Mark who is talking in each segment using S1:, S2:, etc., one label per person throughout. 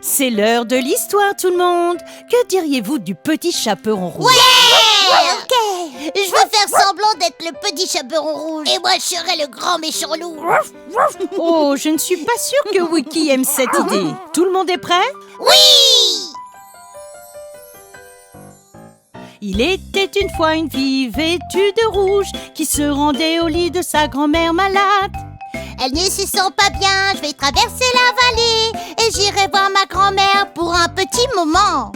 S1: C'est l'heure de l'histoire, tout le monde. Que diriez-vous du petit chaperon rouge?
S2: Ouais, ok. Je veux faire semblant d'être le petit chaperon rouge. Et moi, je serai le grand méchant loup.
S1: Oh, je ne suis pas sûre que Wiki aime cette idée. Tout le monde est prêt?
S2: Oui!
S1: Il était une fois une fille vêtue de rouge qui se rendait au lit de sa grand-mère malade.
S2: Elle ne se sent pas bien, je vais traverser la vallée et j'irai voir ma grand-mère pour un petit moment.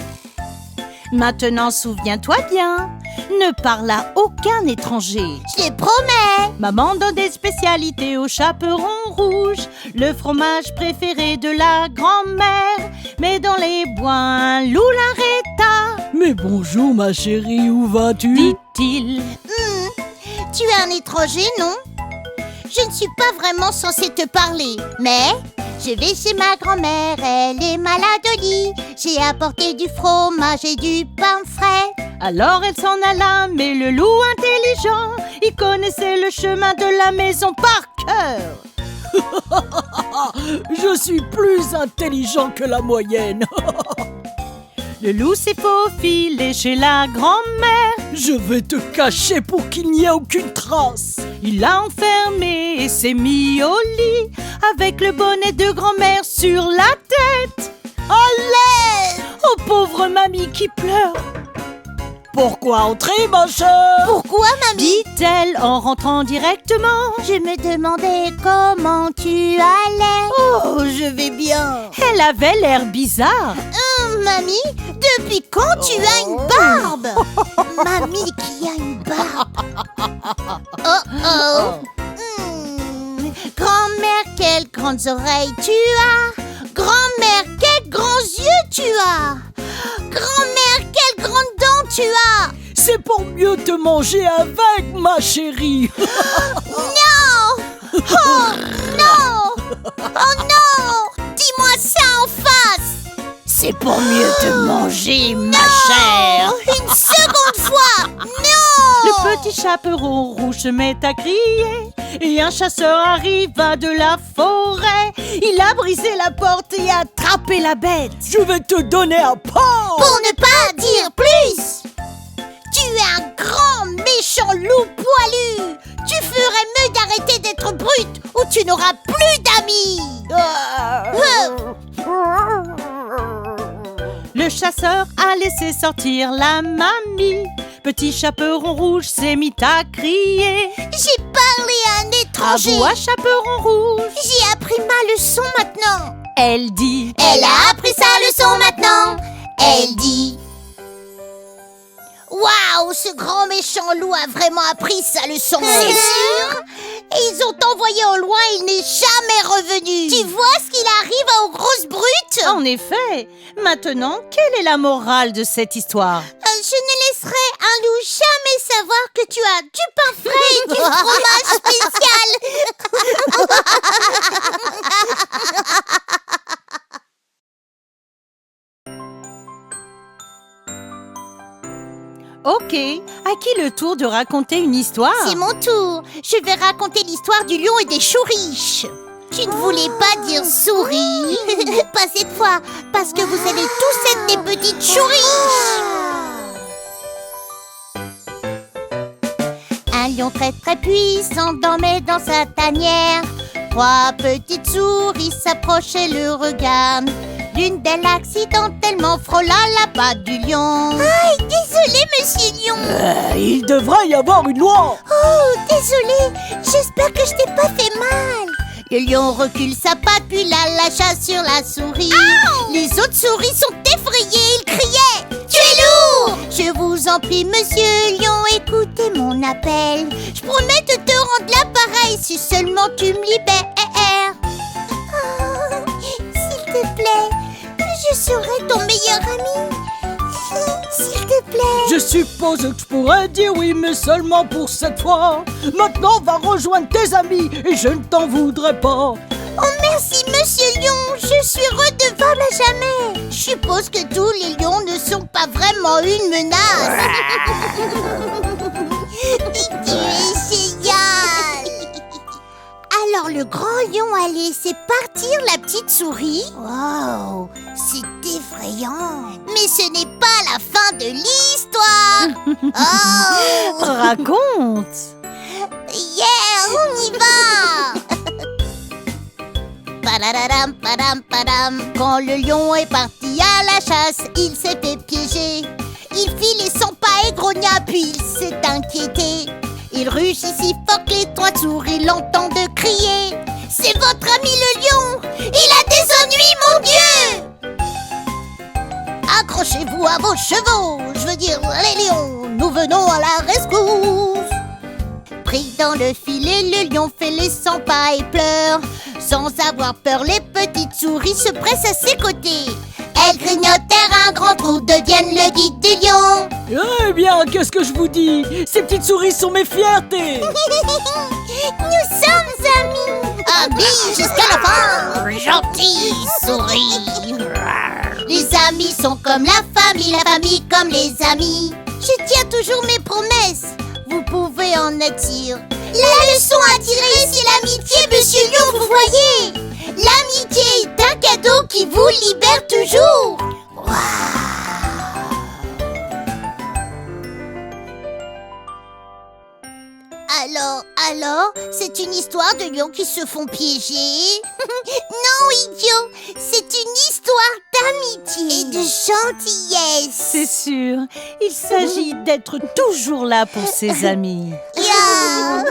S1: Maintenant, souviens-toi bien, ne parle à aucun étranger.
S2: Je les promets.
S1: Maman donne des spécialités au chaperon rouge, le fromage préféré de la grand-mère. Mais dans les bois, un loup l'arrêta.
S3: Mais bonjour ma chérie, où vas-tu?
S1: Dit-il.
S2: Tu es un étranger, non? Je ne suis pas vraiment censée te parler, mais je vais chez ma grand-mère, elle est malade au lit. J'ai apporté du fromage et du pain frais.
S1: Alors elle s'en alla, mais le loup intelligent, il connaissait le chemin de la maison par cœur.
S3: Je suis plus intelligent que la moyenne.
S1: Le loup s'est faufilé chez la grand-mère.
S3: Je vais te cacher pour qu'il n'y ait aucune trace.
S1: Il l'a enfermé et s'est mis au lit avec le bonnet de grand-mère sur la tête.
S2: Allez!
S1: Oh pauvre mamie qui pleure.
S3: Pourquoi entrer ma chère?
S2: Pourquoi, mamie?
S1: Dit-elle en rentrant directement.
S2: Je me demandais comment tu allais.
S3: Oh, je vais bien.
S1: Elle avait l'air bizarre.
S2: Mamie, depuis quand tu as une barbe? Mamie qui a une barbe. Oh. Grand-mère, quelles grandes oreilles tu as. Grand-mère, quels grands yeux tu as. Grand-mère, quelles grandes dents tu as.
S3: C'est pour mieux te manger avec, ma chérie.
S2: Non! Oh non! Oh non! Dis-moi ça en face!
S1: C'est pour mieux te manger, ma chère.
S2: Une seconde fois! Non!
S1: Le petit chaperon rouge se met à crier et un chasseur arriva de la forêt. Il a brisé la porte et attrapé la bête.
S3: Je vais te donner un pain.
S2: Pour ne pas dire plus! Tu es un grand méchant loup poilu! Tu ferais mieux d'arrêter d'être brute ou tu n'auras plus d'amis!
S1: Le chasseur a laissé sortir la mamie. Petit chaperon rouge s'est mis à crier.
S2: J'ai parlé à un
S1: À
S2: étranger!
S1: vous, à chaperon rouge.
S2: J'ai appris ma leçon maintenant!
S1: Elle dit.
S2: Elle a appris sa leçon maintenant! Elle dit... Waouh, ce grand méchant loup a vraiment appris sa leçon, c'est sûr! Et ils ont envoyé au loin, il n'est jamais revenu! Tu vois ce qu'il arrive aux grosses brutes?
S1: En effet. Maintenant, quelle est la morale de cette histoire?
S2: Je ne laisserai un loup jamais savoir que tu as du pain frais et du fromage spécial!
S1: Ok, à qui le tour de raconter une histoire?
S2: C'est mon tour! Je vais raconter l'histoire du lion et des choux riches! Tu ne voulais pas dire souris? Pas cette fois, parce que vous allez tous être des petites choux riches! Un lion très très puissant dormait dans sa tanière. Trois petites souris s'approchaient le regard. L'une d'elles accidentellement frôla la patte du lion. Aïe, désolé monsieur lion.
S3: Il devrait y avoir une loi.
S2: Oh, désolé, j'espère que je t'ai pas fait mal. Le lion recule sa patte puis la lâcha sur la souris. Les autres souris sont effrayées, ils criaient: tu es lourd! Je vous en prie monsieur lion, écoutez mon appel. Je promets de te rendre l'appareil si seulement tu me libères. Oh, s'il te plaît, je serai ton meilleur ami. S'il te plaît.
S3: Je suppose que je pourrais dire oui, mais seulement pour cette fois. Maintenant, va rejoindre tes amis et je ne t'en voudrais pas.
S2: Oh merci monsieur lion, je suis redevable à jamais. Je suppose que tous les lions ne sont pas vraiment une menace. Tu es génial. Alors Alors le grand lion a laissé partir la petite souris. Wow, c'est effrayant. Mais ce n'est pas la fin de l'histoire. Oh,
S1: Raconte.
S2: yeah, on y va. Padadadam, padam, padam. Quand le lion est parti à la chasse, il s'est fait piéger. Il fit les 100 pas et grogna, puis il s'est inquiété. Il rugit si fort que les 3 souris l'entendent crier. C'est votre ami le lion, il a des ennuis, mon Dieu. Accrochez-vous à vos chevaux, je veux dire les lions, nous venons à la rescousse. Pris dans le filet, le lion fait les 100 pas et pleure. Sans avoir peur, les petites souris se pressent à ses côtés. Elles grignotèrent un grand trou, deviennent le guide du lion.
S3: Eh bien, qu'est-ce que je vous dis? Ces petites souris sont mes fiertés.
S2: Nous sommes amis. Amis jusqu'à la fin. Gentils souris. Les amis sont comme la famille comme les amis. Je tiens toujours mes promesses. Vous pouvez en être sûr. La leçon à tirer, c'est l'amitié, monsieur Lion, vous voyez. L'amitié est un cadeau qui vous libère toujours. Alors, c'est une histoire de lions qui se font piéger? Non, idiot, c'est une histoire d'amitié et de gentillesse.
S1: C'est sûr, il s'agit d'être toujours là pour ses amis.
S2: Yeah.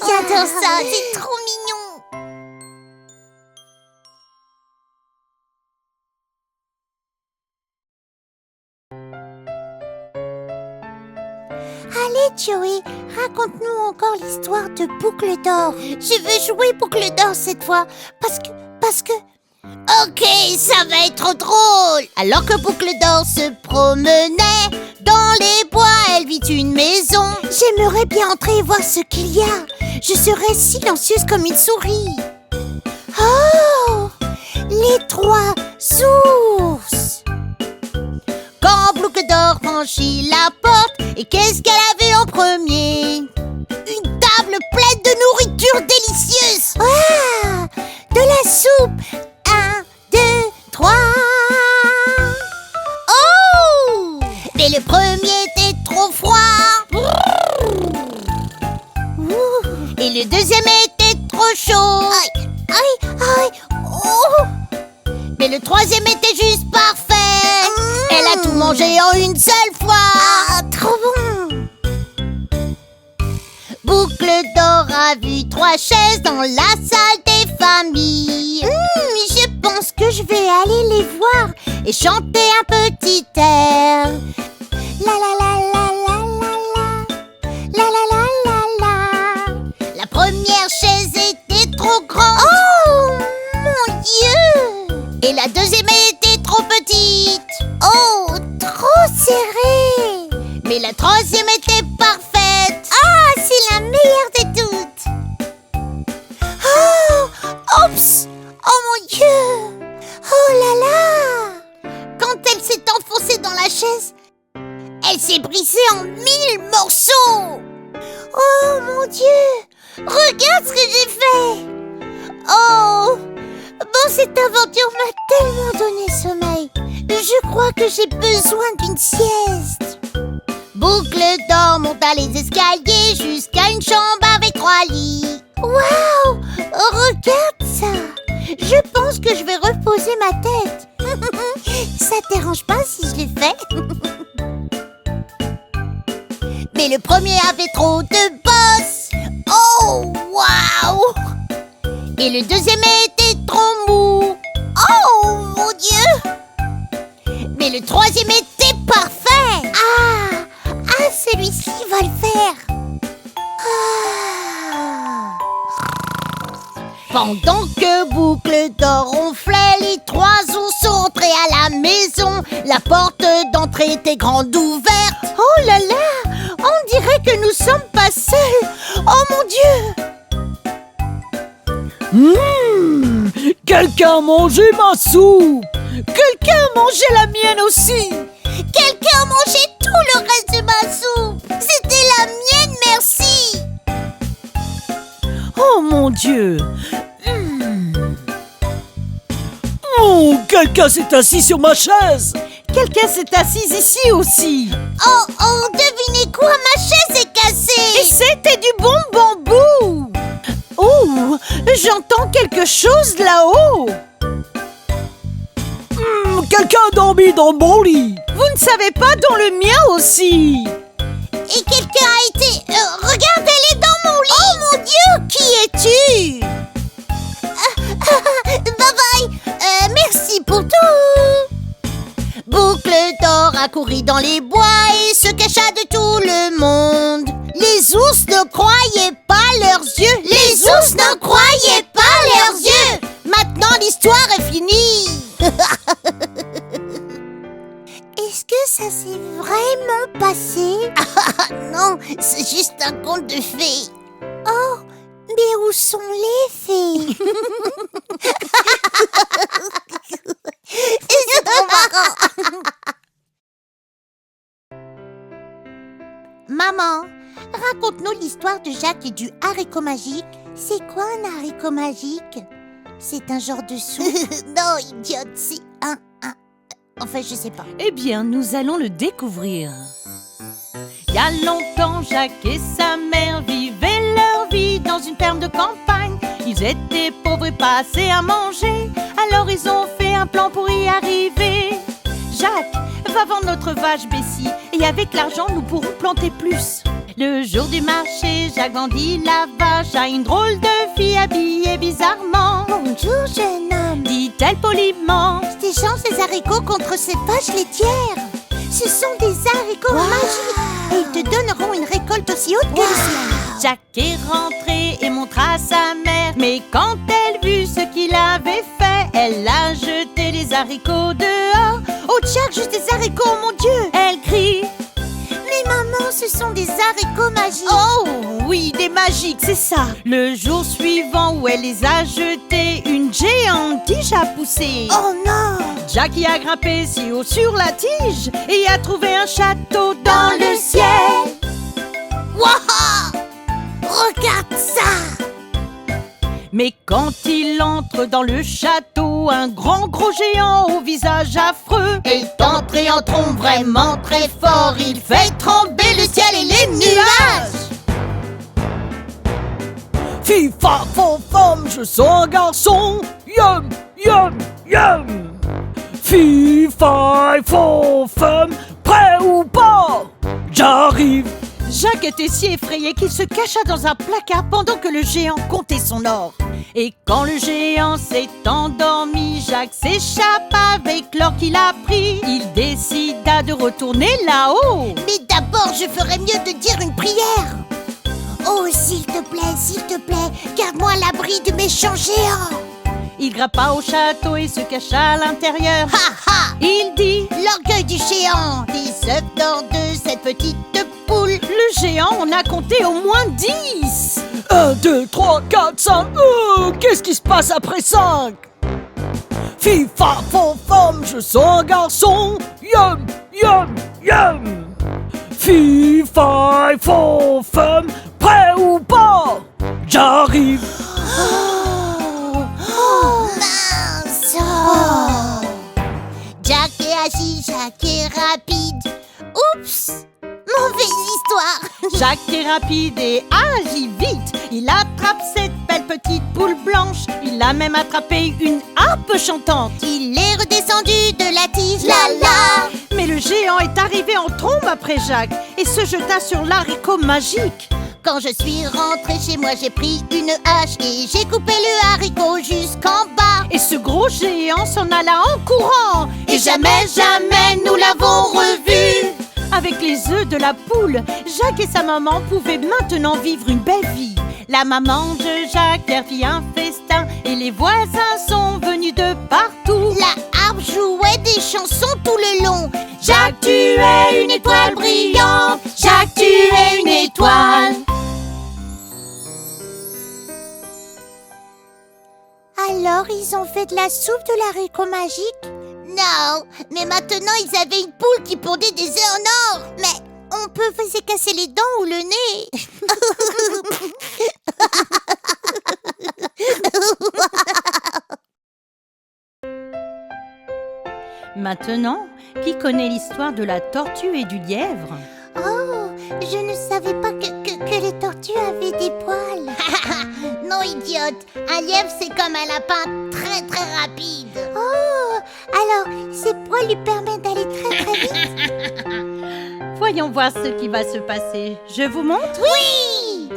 S2: J'adore ça, c'est trop mignon. Allez, Joey, raconte-nous encore l'histoire de Boucle d'Or. Je veux jouer Boucle d'Or cette fois, parce que... Ok, ça va être drôle. Alors que Boucle d'Or se promenait dans les bois, elle vit une maison. J'aimerais bien entrer et voir ce qu'il y a. Je serais silencieuse comme une souris. Oh, les 3 sources. Quand Boucle d'Or franchit la porte, et qu'est-ce qu'elle avait en premier? Une table pleine de nourriture délicieuse. Ah, de la soupe. 1, 2, 3. Oh! Mais le premier était trop froid. Et le deuxième était trop chaud. Aïe. Oh! Mais le troisième était juste parfait. Elle a tout mangé en une seule fois. Ah, trop bon. Boucle d'Or a vu 3 chaises dans la salle des familles. Je pense que je vais aller les voir et chanter un petit air. La la la la la la la. La la la la la. La première chaise était trop grande. Oh mon Dieu. Et la deuxième était trop petite. Oh, trop serrée. Mais la troisième était parfaite. Ah, c'est la meilleure de toutes. Oh, oups. Oh mon Dieu. Oh là là. Quand elle s'est enfoncée dans la chaise, elle s'est brisée en 1000 morceaux. Oh mon Dieu. Regarde ce que j'ai fait. Oh. Bon, cette aventure m'a tellement donné sommeil. Je crois que j'ai besoin d'une sieste. Boucle d'Or monta les escaliers jusqu'à une chambre avec 3 lits. Waouh! Regarde ça! Je pense que je vais reposer ma tête. Ça te dérange pas si je le fais? Mais le premier avait trop de bosses. Oh, waouh! Et le deuxième était trop mou. Oh, mon Dieu! Mais le troisième était parfait. Ah, celui-ci va le faire. Ah. Pendant que Boucle d'Or ronflait, les 3 ours sont entrés à la maison. La porte d'entrée était grande ouverte. Oh là là, on dirait que nous sommes pas seuls. Oh mon Dieu!
S3: Quelqu'un a mangé ma soupe.
S1: Quelqu'un a mangé la mienne aussi.
S2: Quelqu'un a mangé tout le reste de ma soupe. C'était la mienne, merci.
S1: Oh mon Dieu!
S3: Oh, quelqu'un s'est assis sur ma chaise.
S1: Quelqu'un s'est assis ici aussi!
S2: Oh, devinez quoi, ma chaise est
S1: Et
S2: cassée.
S1: c'était du bon bambou! Oh, j'entends quelque chose là-haut!
S3: Quelqu'un a dormi dans mon lit.
S1: Vous ne savez pas dans le mien aussi!
S2: Et quelqu'un a été... regarde, elle est dans mon lit. Oh mon Dieu, qui es-tu? Bye bye. Merci pour tout. Boucle d'or a couru dans les bois et se cacha de tout le monde. Les ours ne croyaient pas leurs yeux. Les ours ne croyaient pas leurs yeux. Maintenant, l'histoire est finie. Est-ce que ça s'est vraiment passé? Non, c'est juste un conte de fées. Oh, mais où sont les fées? C'est trop marrant. Maman, raconte-nous l'histoire de Jacques et du haricot magique. C'est quoi un haricot magique? C'est un genre de soupe? Non, idiote, c'est un... Enfin, je sais pas.
S1: Eh bien, nous allons le découvrir. Il y a longtemps, Jacques et sa mère vivaient leur vie dans une ferme de campagne. Ils étaient pauvres et pas assez à manger, alors ils ont fait un plan pour y arriver. Jacques, va vendre notre vache Bessie, et avec l'argent, nous pourrons planter plus. Le jour du marché, Jacques vendit la vache à une drôle de fille habillée bizarrement.
S2: Bonjour, jeune homme.
S1: Dit-elle poliment.
S2: J'échange ces haricots contre ces vaches laitières. Ce sont des haricots magiques et ils te donneront une récolte aussi haute que le ciel.
S1: Jacques est rentré et montra à sa mère. Mais quand elle vit ce qu'il avait fait, elle a jeté les haricots dehors.
S2: Oh, Jacques, juste des haricots, oh mon Dieu!
S1: Elle crie.
S2: Mais maman, ce sont des haricots magiques.
S1: Oh oui, des magiques, c'est ça. Le jour suivant où elle les a jetés, une géante tige a poussé.
S2: Oh non!
S1: Jacques y a grimpé si haut sur la tige et a trouvé un château dans le ciel.
S2: Waouh! Regarde ça!
S1: Mais quand il entre dans le château, un grand gros géant au visage affreux
S2: est entré en trompe vraiment très fort. Il fait trembler le ciel et les nuages.
S3: Fifa, femme, je sens un garçon. Yum, yum, yum. Fifa, femme, prêt ou pas? J'arrive.
S1: Jacques était si effrayé qu'il se cacha dans un placard pendant que le géant comptait son or. Et quand le géant s'est endormi, Jacques s'échappe avec l'or qu'il a pris. Il décida de retourner là-haut.
S2: Mais d'abord, je ferais mieux de dire une prière. Oh, s'il te plaît, garde-moi à l'abri de méchants géants.
S1: Il grimpa au château et se cacha à l'intérieur.
S2: Ha ha!
S1: Il dit:
S2: l'orgueil du géant, des œufs d'or de cette petite poule.
S1: Le géant en a compté au moins 10.
S3: 1, 2, 3, 4, 5. Qu'est-ce qui se passe après 5? Fifa, femme, je sens un garçon. Yum, yum, yum. Fifa, femme, prêt ou pas? J'arrive.
S2: Oh, mince! Oh. Jack est agile, Jack est rapide. Oups! Mauvaise histoire!
S1: Jacques est rapide et agit vite. Il attrape cette belle petite poule blanche. Il a même attrapé une harpe chantante.
S2: Il est redescendu de la tige, la la!
S1: Mais le géant est arrivé en trombe après Jacques et se jeta sur l'haricot magique.
S2: Quand je suis rentrée chez moi, j'ai pris une hache et j'ai coupé le haricot jusqu'en bas.
S1: Et ce gros géant s'en alla en courant.
S2: Et jamais nous l'avons revu.
S1: Avec les œufs de la poule, Jacques et sa maman pouvaient maintenant vivre une belle vie. La maman de Jacques leur fit un festin et les voisins sont venus de partout.
S2: La harpe jouait des chansons tout le long.
S1: Jacques, tu es une étoile brillante. Jacques, tu es une étoile.
S2: Alors, ils ont fait de la soupe de l'haricot magique? Non, mais maintenant, ils avaient une poule qui pondait des œufs en or. Mais on peut se casser les dents ou le nez.
S1: Maintenant, qui connaît l'histoire de la tortue et du lièvre?
S2: Oh, je ne savais pas que les tortues avaient des poils. Non, idiote. Un lièvre, c'est comme un lapin très très rapide. Oh, alors ces poils lui permettent d'aller très très vite.
S1: Voyons voir ce qui va se passer. Je vous montre?
S2: Oui!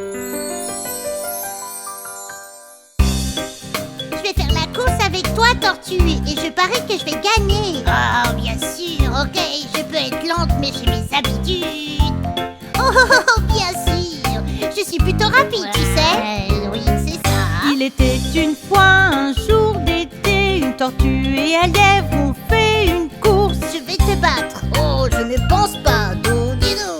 S2: Je vais faire la course avec toi, tortue, et je parie que je vais gagner. Ah, bien sûr, ok, je peux être lente, mais j'ai mes habitudes. Oh, bien sûr, je suis plutôt rapide, tu sais. Oui, c'est ça.
S1: Il était une fois un jour d'été, une tortue et un lièvre ont fait une course.
S2: Je vais te battre. Oh, je ne pense pas, doudidou.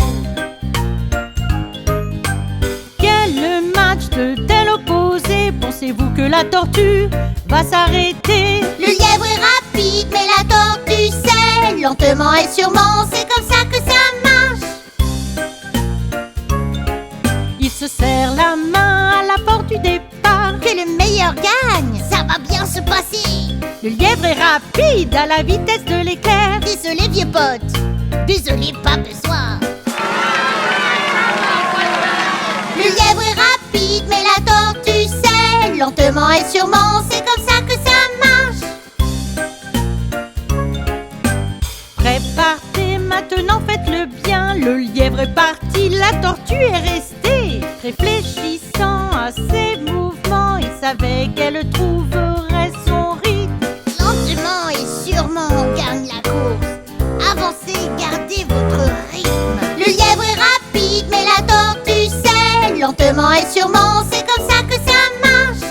S1: Quel match de tel opposé, pensez-vous que la tortue va s'arrêter?
S2: Le lièvre est rapide, mais la tortue c'est lentement et sûrement, c'est comme ça que ça marche.
S1: Il se serre la main à la porte du départ.
S2: Que le meilleur gagne, ça va bien se passer.
S1: Le lièvre est rapide à la vitesse de l'éclair.
S2: Désolé vieux pote, désolé pas besoin. Le lièvre est rapide, mais la tortue c'est lentement et sûrement, c'est comme ça que ça marche.
S1: Préparez maintenant, faites-le bien. Le lièvre est parti, la tortue est restée. Réfléchissant à ses mouvements, il savait qu'elle trouverait son rythme.
S2: Lentement et sûrement on gagne la course. Avancez, gardez votre rythme. Le lièvre est rapide, mais la tortue c'est lentement et sûrement, c'est comme ça que ça marche.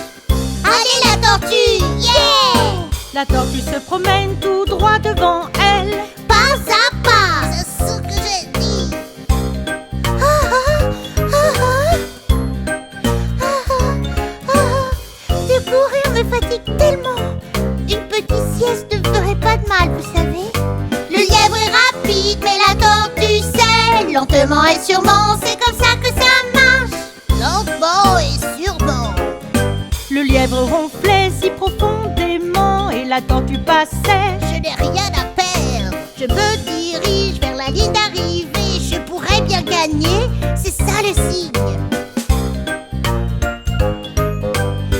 S2: Allez la tortue, yeah!
S1: La tortue se promène tout droit devant elle.
S2: Pas à pas, c'est ce que j'ai dit. De courir me fatigue tellement. Une petite sieste ne ferait pas de mal, vous savez. Le lièvre est rapide, mais la tortue c'est lentement et sûrement, c'est comme ça que ça marche. Lentement et sûrement.
S1: Le lièvre ronflait si profondément et la tortue passait.
S2: Je n'ai rien à perdre. Je me dirige vers la ligne d'arrivée. Je pourrais bien gagner, c'est ça le signe.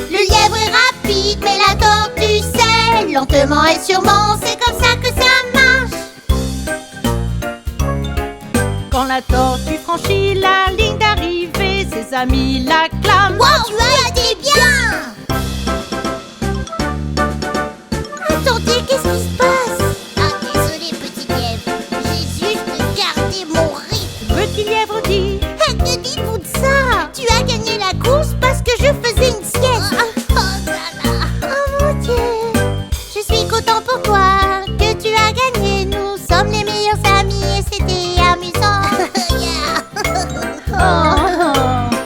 S2: Le lièvre est rapide, mais la tortue c'est lentement et sûrement, c'est comme ça que ça marche.
S1: Quand la tortue franchit la ligne d'arrivée, ses amis l'acclament.
S2: Wow, tu as été bien! Attendez, qu'est-ce qui se passe? Ah, désolé, petit lièvre. J'ai juste gardé mon rythme.
S1: Petit lièvre dit:
S2: Que dites-vous de ça? Tu as gagné la course parce que je faisais une sieste. Oh là là. Oh mon Dieu. Je suis content pour toi que tu as gagné. Nous sommes les meilleurs amis et c'était amusant.
S1: Oh.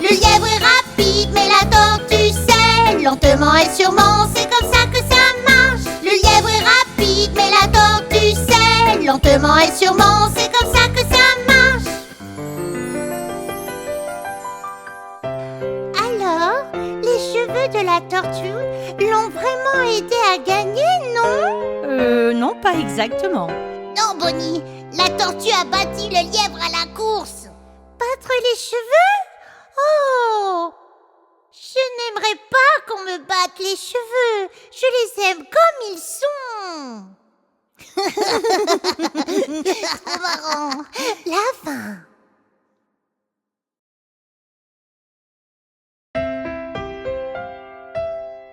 S2: Le lièvre est rapide, mais la tortue c'est lentement et sûrement, c'est comme ça que ça marche. Le lièvre est rapide, mais la tortue c'est lentement et sûrement, c'est comme ça que ça marche. Alors, les cheveux de la tortue l'ont vraiment aidé à gagner, non?
S1: Non, pas exactement.
S2: Non, Bonnie, la tortue a battu le lièvre à la course. Battre les cheveux? Oh! Je n'aimerais pas qu'on me batte les cheveux. Je les aime comme ils sont. Trop marrant. La fin.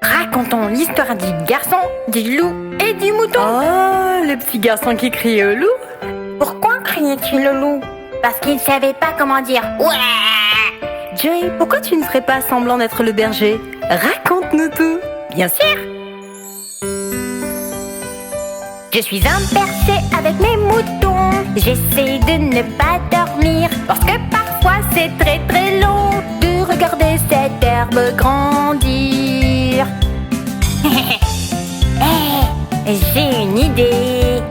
S4: Racontons l'histoire du garçon, du loup et du mouton. Oh, le petit garçon qui criait au loup. Pourquoi criait-il au loup? Parce qu'il savait pas comment dire ouais. Joey, pourquoi tu ne ferais pas semblant d'être le berger? Raconte-nous tout. Bien sûr. Je suis un berger avec mes moutons. J'essaie de ne pas dormir parce que parfois c'est très très long de regarder cette herbe grandir. J'ai une idée.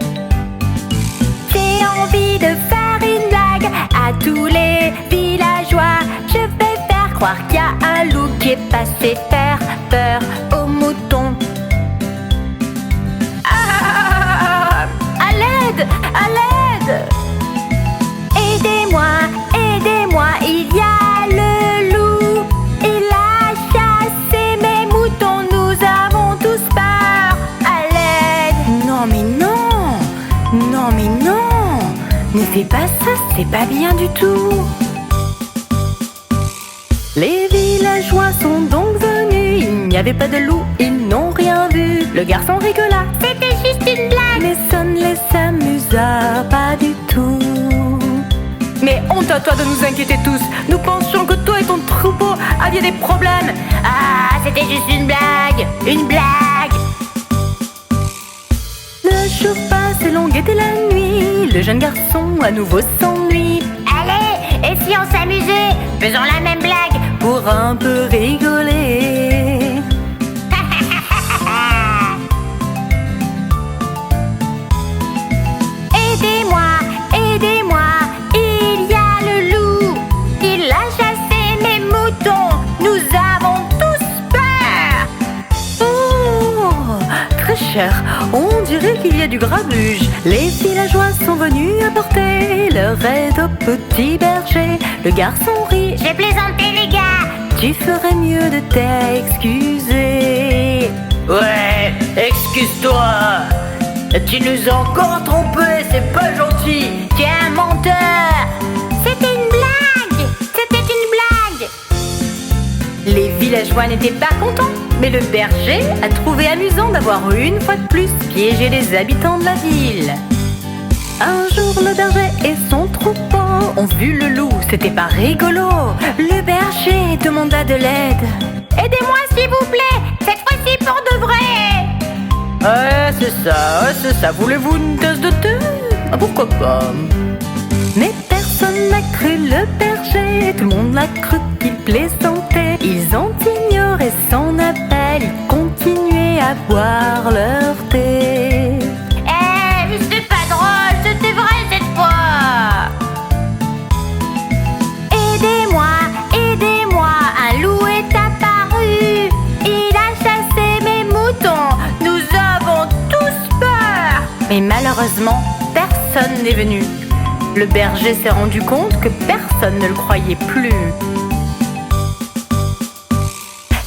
S4: J'ai envie de faire une blague à tous les villageois. Je vais faire croire qu'il y a un loup qui est passé faire peur aux moutons. fais pas ça, c'est pas bien du tout. Les villageois sont donc venus, il n'y avait pas de loup, ils n'ont rien vu. Le garçon rigola,
S2: C'était juste une blague.
S4: mais ça ne les amusa pas du tout. Mais honte à toi de nous inquiéter tous, nous pensions que toi et ton troupeau aviez des problèmes.
S2: Ah, c'était juste une blague. Une blague.
S4: Le jour passe et longue était la nuit, le jeune garçon à nouveau s'ennuie.
S2: Allez, et si on s'amusait? Faisons la même blague.
S4: Pour un peu rigoler.
S2: Aidez-moi, aidez-moi, il y a le loup. Il a chassé mes moutons. Nous avons tous peur.
S4: Oh, très cher, on dirait qu'il y a du grabuge. Les villageois sont venus apporter leur aide au petit berger. Le garçon rit,
S2: J'ai plaisanté, les gars.
S4: tu ferais mieux de t'excuser.
S3: Ouais, excuse-toi. Tu nous as encore trompés, c'est pas gentil.
S2: Tu es un menteur. C'était une blague. C'était une blague.
S4: Les villageois n'étaient pas contents, mais le berger a trouvé amusant d'avoir une fois de plus piégé les habitants de la ville. Un jour, le berger et son troupeau ont vu le loup, c'était pas rigolo. Le berger demanda de l'aide.
S2: Aidez-moi, s'il vous plaît. Cette fois-ci pour de vrai.
S3: Ouais, c'est ça. Voulez-vous une tasse de thé? Ah, pourquoi pas?
S4: Mais personne n'a cru le berger, tout le monde l'a cru qu'il plaisantait. Ils ont ignoré son appel, ils continuaient à boire leur thé.
S2: C'était pas drôle. C'était vrai cette fois. Aidez-moi, aidez-moi. Un loup est apparu. Il a chassé mes moutons. Nous avons tous peur.
S4: Mais malheureusement, personne n'est venu. Le berger s'est rendu compte que personne ne le croyait plus.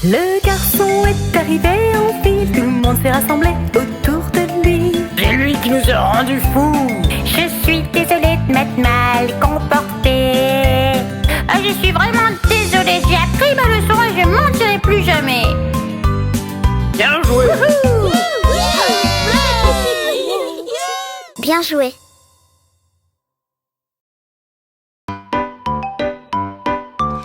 S4: Le garçon est arrivé en ville, tout le monde s'est rassemblé autour de lui.
S3: C'est lui qui nous a rendus fous.
S2: Je suis désolée de m'être mal comportée. Je suis vraiment désolée. J'ai appris ma leçon et je mentirai plus jamais.
S3: Bien joué.
S2: Bien joué.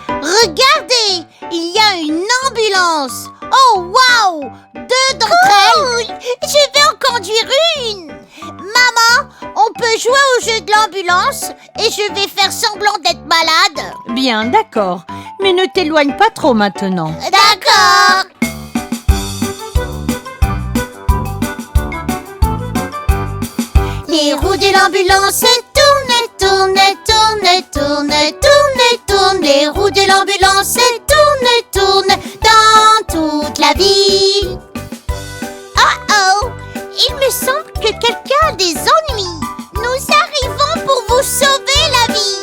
S1: Regardez, il y a une ambulance. Oh waouh, 2 d'entre elles.
S2: Je vais en conduire une. Maman, on peut jouer au jeu de l'ambulance et je vais faire semblant d'être malade.
S1: Bien, d'accord. Mais ne t'éloigne pas trop maintenant.
S2: D'accord. Les roues de l'ambulance tournent, tournent, tournent, tournent, tournent, tournent. Les roues de l'ambulance tournent, tournent dans toute la ville. Oh oh, il me semble que quelqu'un a des ennuis. Nous arrivons pour vous sauver la vie.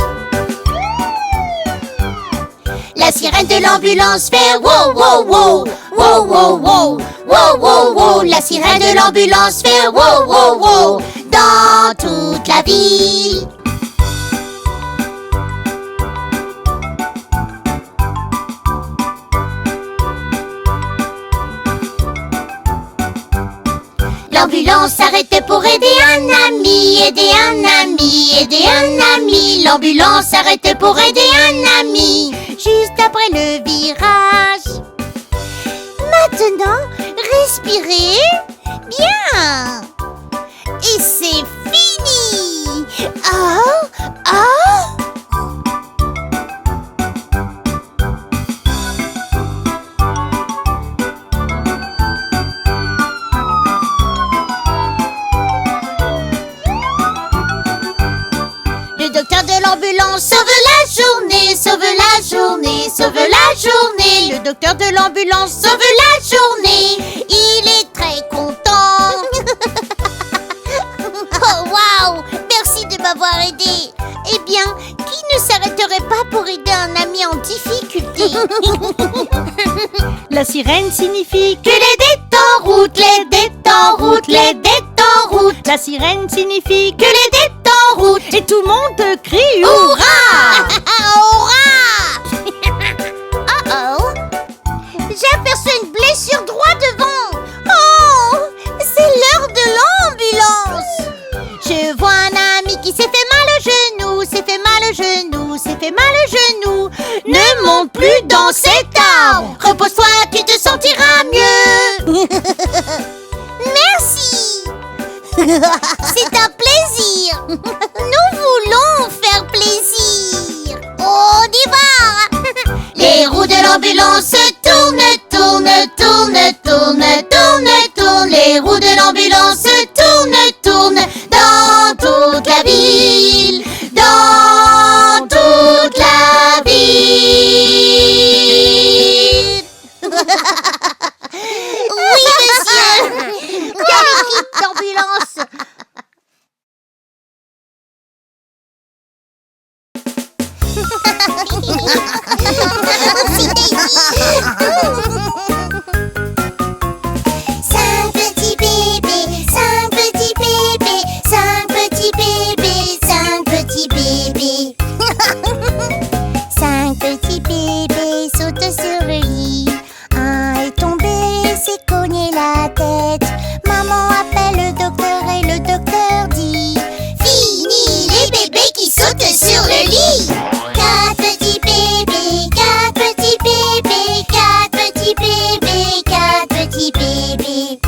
S2: La sirène de l'ambulance fait wow wow wow, wow wow wow, wow wow wow. La sirène de l'ambulance fait wow wow wow dans toute la ville. L'ambulance s'arrêtait pour aider un ami, aider un ami, aider un ami. L'ambulance s'arrêtait pour aider un ami, juste après le virage. Maintenant, respirez bien. Et c'est fini. Oh, oh. Le docteur de l'ambulance sauve la journée, sauve la journée, sauve la journée. Le docteur de l'ambulance sauve la journée. Il est très content. Oh waouh, merci de m'avoir aidé. Eh bien, qui ne s'arrêterait pas pour aider un ami en difficulté?
S1: La sirène signifie
S2: Que les dettes en route, les dettes en route, les dettes en route.
S1: La sirène signifie
S2: Que les dettes en route.
S1: Et tout le monde crie
S2: Hurrah! Hurrah! Oh, j'aperçois une blessure droit devant. Oh, c'est l'heure de l'ambulance. Je vois un ami qui s'est fait mal au genou, s'est fait mal au genou, s'est fait mal au genou. Ne monte plus dans cet arbre. Repose-toi, tu te sentiras mieux. Merci. C'est un plaisir. Nous voulons faire plaisir. On y va. Les roues de l'ambulance tournent, tournent, tournent, tournent, tournent, tournent. Les roues de l'ambulance tournent, tournent dans toute la ville, dans toute la ville. Oui, monsieur. Quelle équipe d'ambulance. Cinq petits bébés, cinq petits bébés, cinq petits bébés, cinq petits bébés. Cinq petits bébés sautent sur le lit. Un est tombé, s'est cogné la tête. Maman appelle le docteur et le docteur dit: fini les bébés qui sautent sur le lit. Quatre petits bébés, quatre petits bébés, quatre petits bébés, quatre petits bébés.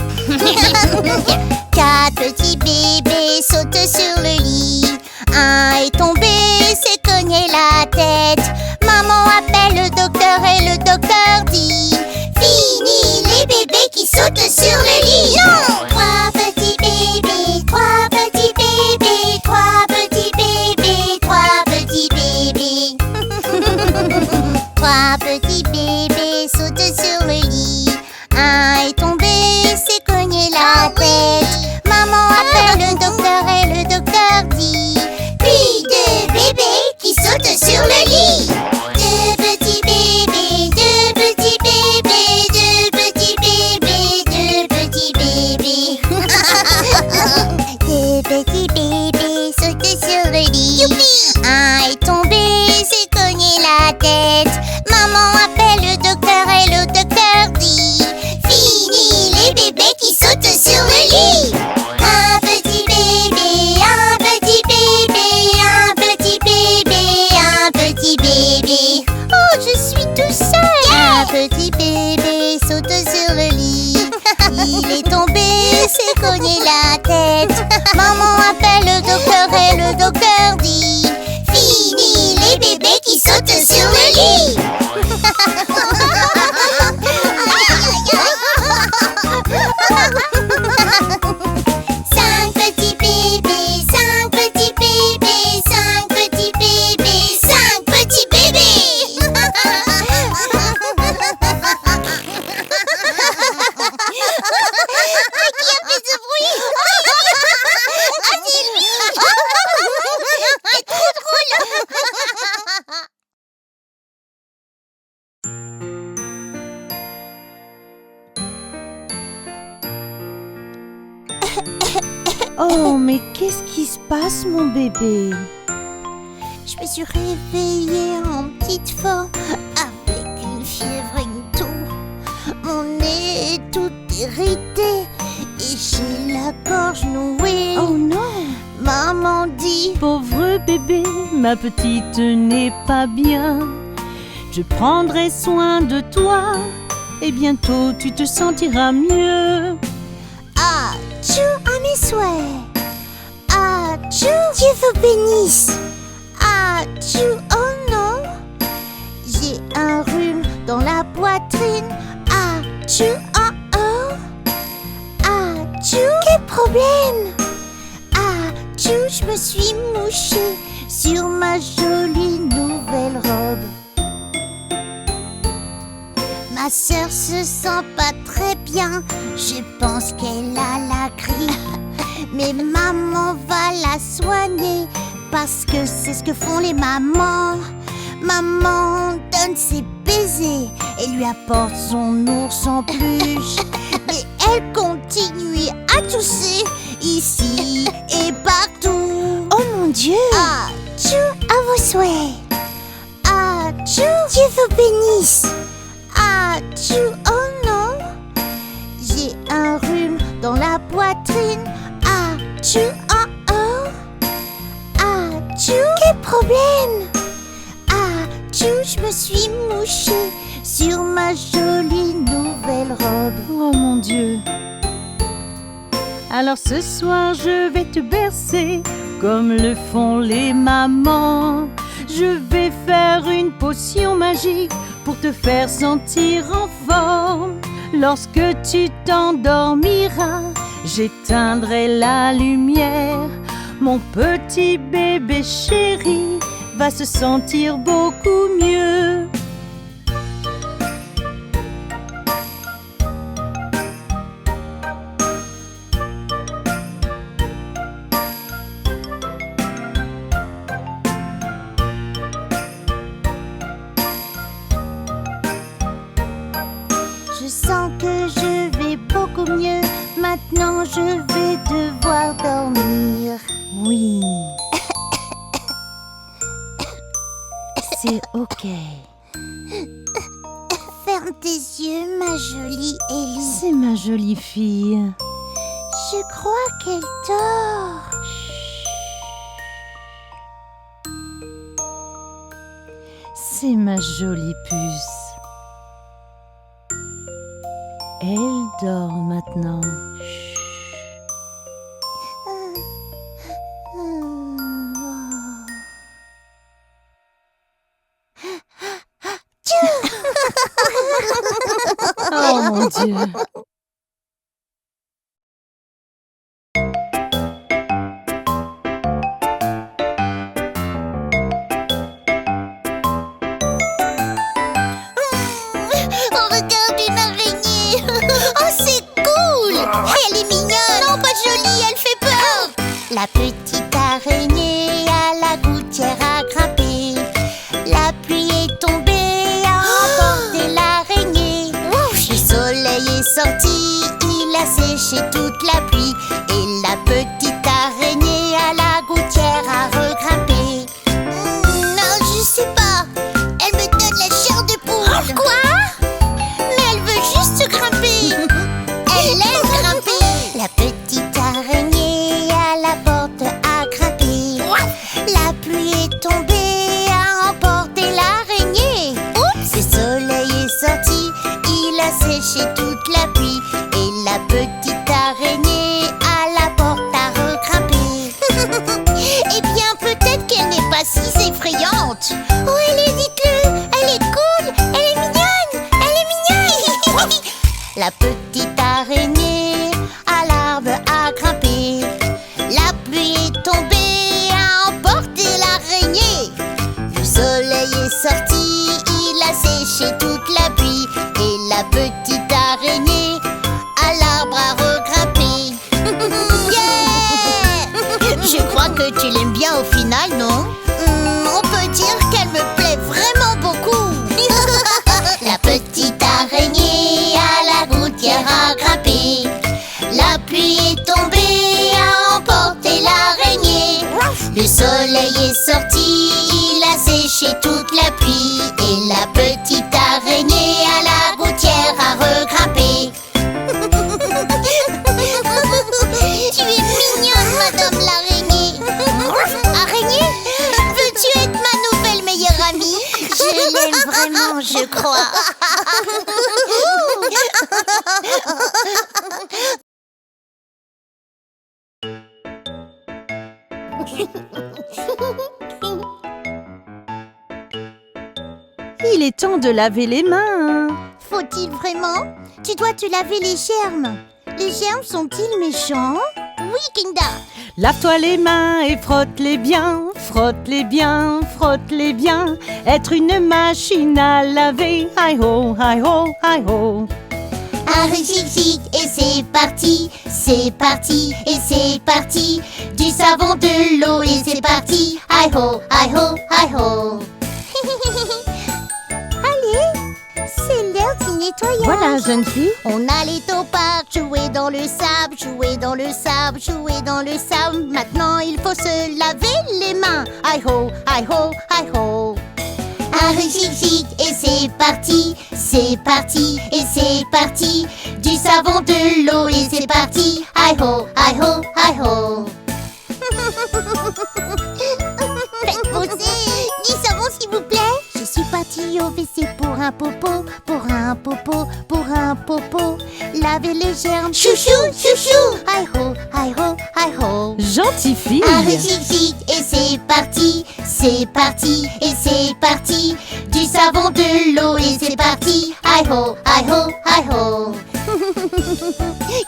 S2: Quatre petits bébés sautent sur le lit. Un est tombé, s'est cogné la tête. Maman appelle le docteur et le docteur dit: fini les bébés qui sautent sur le lit. Non! Trois petits bébés, trois petits bébés, trois petits bébés, trois petits bébés. Trois petits bébés sautent sur le lit. Un est tombé, s'est cogné la tête. Maman appelle le docteur et le docteur dit: puis deux bébés qui sautent sur le lit. Deux petits bébés, deux petits bébés, deux petits bébés, deux petits bébés. Deux petits bébés sautent sur le lit. Youpi! Un est tombé, s'est cogné la tête. Maman appelle le docteur et le docteur dit: fini les bébés qui sautent sur le lit. Un petit bébé, un petit bébé, un petit bébé, un petit bébé. Oh, je suis tout seul. Un petit bébé saute sur le lit. Il est tombé, s'est cogné la tête. Maman appelle le docteur et le docteur dit: fini les bébés qui sautent sur le lit. Cinq petits bébés, cinq petits bébés, cinq petits bébés, cinq petits bébés. Qui a fait ce bruit? Ah, c'est lui. C'est trop drôle.
S1: Oh, mais qu'est-ce qui se passe, mon bébé?
S2: Je me suis réveillée en petite forme avec une fièvre et une toux. Mon nez est tout irrité et j'ai la gorge nouée.
S1: Oh non!
S2: Maman dit:
S1: Pauvre bébé, ma petite n'est pas bien. Je prendrai soin de toi et bientôt tu te sentiras mieux.
S2: ah, tchou, à mes souhaits. Ah, tchou, Dieu vous bénisse. Ah, tchou, oh non. J'ai un rhume dans la poitrine. Ah, tchou, oh oh. Ah, tchou, quel problème. Ah, tchou, je me suis mouchée sur ma jolie nouvelle robe. Ma sœur se sent pas très bien, je pense qu'elle a la grippe. Mais maman va la soigner parce que c'est ce que font les mamans. Maman donne ses baisers et lui apporte son ours en peluche. Mais elle continue à tousser ici et partout.
S1: Oh mon
S2: Dieu. Ah, Tchou, à vos souhaits. Ah, Tchou, Dieu vous bénisse. Ah, Tchou, oh non. J'ai un rhume dans la poitrine. Ah, Tchou, oh oh. Ah, Tchou, quel problème? Ah, Tchou, je me suis mouchée sur ma jolie nouvelle robe.
S1: Oh mon Dieu. Alors ce soir je vais te bercer comme le font les mamans. Je vais faire une potion magique pour te faire sentir en forme. Lorsque tu t'endormiras, j'éteindrai la lumière. Mon petit bébé chéri va se sentir beaucoup mieux.
S2: Je sens que je vais beaucoup mieux. Maintenant, je vais devoir dormir.
S1: Oui. C'est ok.
S2: Ferme tes yeux, ma jolie Ellie.
S1: C'est ma jolie fille.
S2: Je crois qu'elle dort.
S1: C'est ma jolie puce. Elle dort maintenant. Oh mon Dieu.
S2: On regarde une araignée. Oh, c'est cool. Elle est mignonne. Non, pas jolie, elle fait peur. La petite araignée à la gouttière a grimpé. La pluie est tombée, a emporté l'araignée. Le soleil est sorti, il a séché toute la pluie. Et la petite araignée à la gouttière a regrimpé. Non, je sais pas. Elle me donne la chair de poule. Quoi? Mais elle veut juste grimper. Elle aime grimper. La petite araignée à la porte a grimpé. La pluie est tombée, a emporté l'araignée. Le soleil est sorti, il a séché toute la pluie. Et la petite araignée à la porte a regrimpé. Eh bien, peut-être qu'elle n'est pas si effrayante. Oh, elle est, dites-le, elle est cool, elle est mignonne, elle est mignonne. La petite araignée à l'arbre a grimpé. La pluie est tombée, a emporté l'araignée. Le soleil est sorti, il a séché toute la pluie. Et la petite araignée à l'arbre a regrimpé. Yeah! Je crois que tu l'aimes bien au final, non? On peut dire qu'elle me plaît vraiment beaucoup. La petite araignée à la gouttière a grimpé. La pluie est tombée, a emporté l'araignée. Le soleil est sorti, il a séché toute la pluie. Et la petite araignée à la gouttière a regrimpé. Tu es mignonne, madame l'araignée. Araignée, veux-tu être ma nouvelle meilleure amie? Je l'aime vraiment, je crois.
S1: Il est temps de laver les mains.
S2: Faut-il vraiment? Tu dois te laver les germes. Les germes sont-ils méchants? Oui, Kinda.
S1: Lave-toi les mains et frotte-les bien. Frotte-les bien, frotte-les bien. Être une machine à laver. Hi-ho, hi-ho, hi-ho.
S2: Allez, chic, et c'est parti, et c'est parti. Du savon, de l'eau, et c'est parti. Hi-ho, hi-ho, hi-ho. Allez, c'est l'heure du nettoyage. nettoyage.
S1: Voilà, jeune fille.
S2: On allait au parc, jouer dans le sable, jouer dans le sable, jouer dans le sable. Maintenant, il faut se laver les mains. Hi-ho, hi-ho, hi-ho. Un zig et c'est parti, c'est parti et c'est parti. Du savon, de l'eau et c'est parti. Hi-ho, hi-ho, hi-ho. Faites poser du savon s'il vous plaît. Je suis partie au WC pour un popo, pour un popo, pour un popo. Laver les germes, chouchou, chouchou. Hi-ho, hi-ho, hi-ho.
S1: Gentille fille.
S2: Un zig et c'est parti, c'est parti et c'est parti. Du savon, de l'eau et c'est parti. Hi-ho, hi-ho, hi-ho.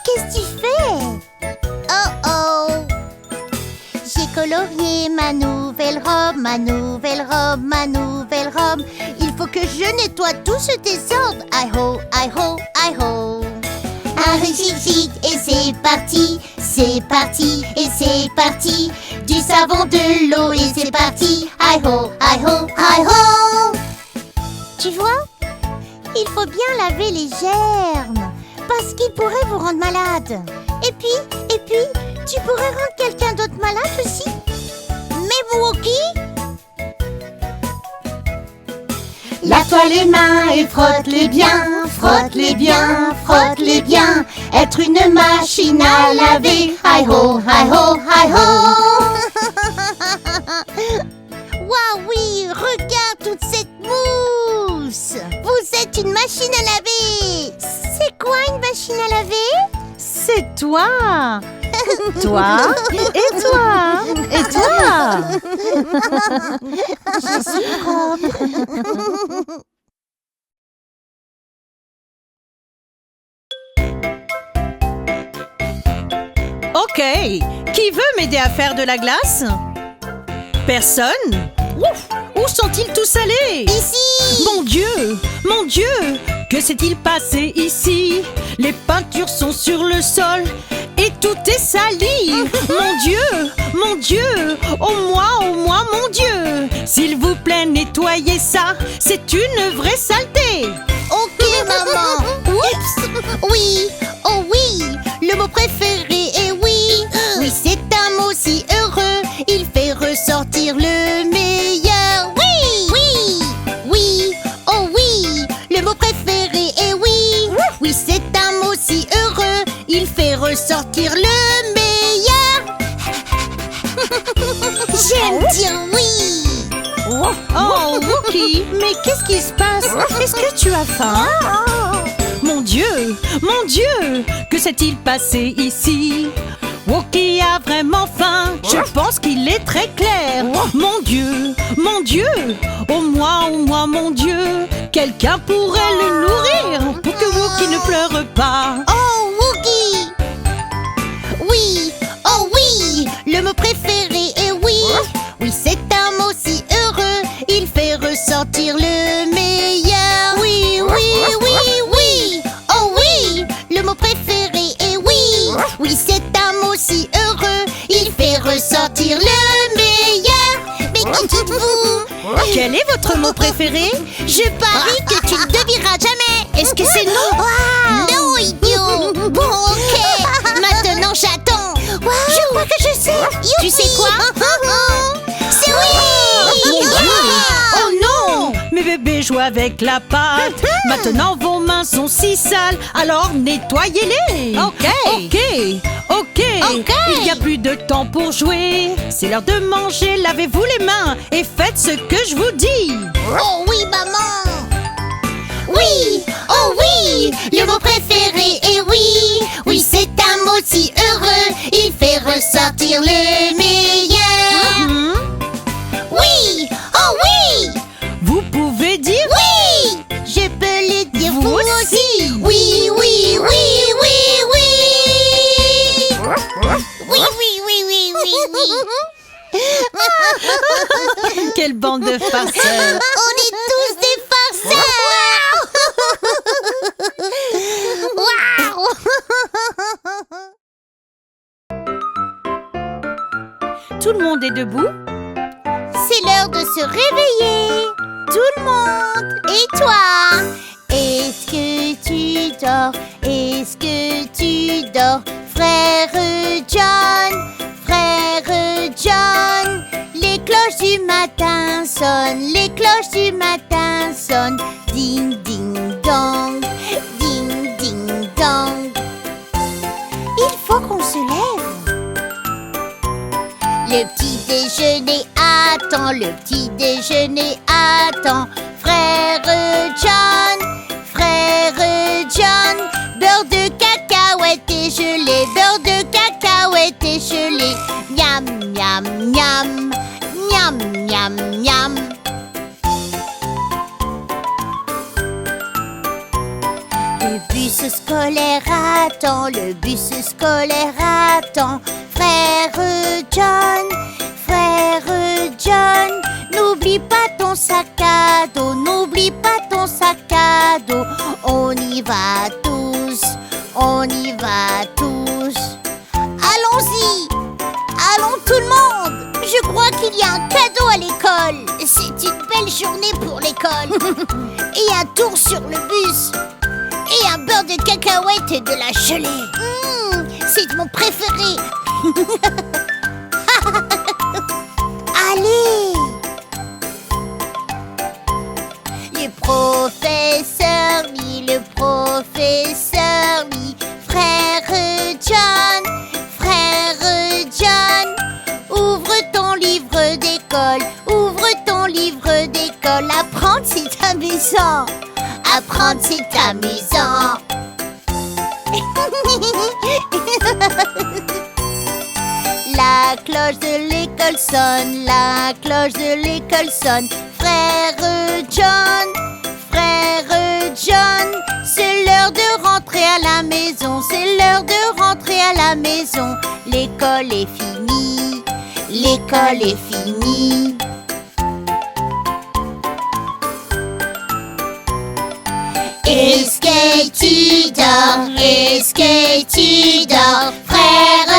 S2: Qu'est-ce que tu fais? Oh oh. J'ai colorié ma nouvelle robe, ma nouvelle robe, ma nouvelle robe. Il faut que je nettoie tout ce désordre. Hi-ho, hi-ho, hi-ho. Un zig et c'est parti, c'est parti et c'est parti. Du savon, de l'eau et c'est parti. Hi-ho, hi-ho, hi-ho. Tu vois, il faut bien laver les germes parce qu'ils pourraient vous rendre malade. Et puis, tu pourrais rendre quelqu'un d'autre malade aussi. Mais Wookie, lave-toi les mains et frotte-les bien, frotte-les bien, frotte-les bien. Être une machine à laver. Hi-ho, hi-ho, hi-ho. Waouh, oui, regarde toute cette mousse. Vous êtes une machine à laver. C'est quoi une machine à laver?
S1: C'est toi. Toi et toi et toi.
S2: Je suis propre.
S1: Ok, qui veut m'aider à faire de la glace? Personne? Ouf, où sont-ils tous allés?
S2: Ici.
S1: Mon Dieu, que s'est-il passé ici? Les peintures sont sur le sol et tout est sali. Mon Dieu, oh moi, mon Dieu. S'il vous plaît, nettoyez ça, c'est une vraie saleté.
S2: Ok, maman. Oups. Oui, oh oui, le mot préféré est oui. Oui, c'est un mot si heureux, il fait ressortir le meilleur. Oui, oh oui, le mot préféré est oui. Oui, c'est un mot si heureux, il fait ressortir le meilleur. J'aime dire oui.
S1: Oh, Wookie, mais qu'est-ce qui se passe? Est-ce que tu as faim? Mon Dieu, que s'est-il passé ici? Wookie a vraiment faim, je pense qu'il est très clair. Mon Dieu, oh moi, mon Dieu. Quelqu'un pourrait le nourrir pour que Wookie ne pleure pas.
S2: Oh, Wookie. Oui, oh oui, le mot préféré est oui. Oui, c'est un mot si heureux, il fait ressortir le meilleur. Oui, oh oui, le mot préféré est oui. Oui, c'est un mot si heureux, il fait ressortir le meilleur. Mais qui dites-vous?
S1: Quel est votre mot préféré?
S2: Je parie que tu ne devineras jamais. Est-ce que c'est non? Non, idiot. Bon, ok. Maintenant, j'attends. Je crois que je sais. Tu sais quoi? C'est oui.
S1: Mon Dieu! Oh non! Mes bébés jouent avec la pâte. Maintenant vos mains sont si sales, alors nettoyez-les. Ok. Il n'y a plus de temps pour jouer. C'est l'heure de manger. Lavez-vous les mains et faites ce que je vous dis.
S2: Oh oui, maman. Oui, oh oui, le mot préféré est oui. Oui, c'est un mot si heureux, il fait ressortir le meilleur. Oui, oh oui.
S1: Vous pouvez dire
S2: oui. Je peux le dire
S1: vous aussi.
S2: Oui.
S1: Quelle bande de farceurs.
S2: On est tous des farceurs. Waouh.
S1: Tout le monde est debout?
S2: C'est l'heure de se réveiller. Tout le monde. Et toi? Est-ce que tu dors? Est-ce que tu dors? Frère John, frère John. Les cloches du matin sonnent, les cloches du matin sonnent. Ding ding dong, ding ding dong. Il faut qu'on se lève. Le petit déjeuner attend, le petit déjeuner attend. Frère John, beurre de cacahuète et gelée, beurre de cacahuète et gelée. Miam, miam, miam, miam, miam, miam. Le bus scolaire attend, le bus scolaire attend. Frère John, n'oublie pas ton sac à dos, n'oublie pas ton sac à dos. On y va tous, on y va tous. Allons-y, allons tout le monde. Je crois qu'il y a un cadeau à l'école. C'est une belle journée pour l'école. Et un tour sur le bus. Et un beurre de cacahuète et de la gelée. C'est mon préféré. Allez! Le professeur lit. Frère John, ouvre ton livre d'école, ouvre ton livre d'école. Apprendre c'est amusant, apprendre c'est amusant. La cloche de l'école sonne, la cloche de l'école sonne. Frère John, c'est l'heure de rentrer à la maison, c'est l'heure de rentrer à la maison. L'école est finie, l'école est finie. Est-ce que tu dors? Est-ce que tu dors? Frère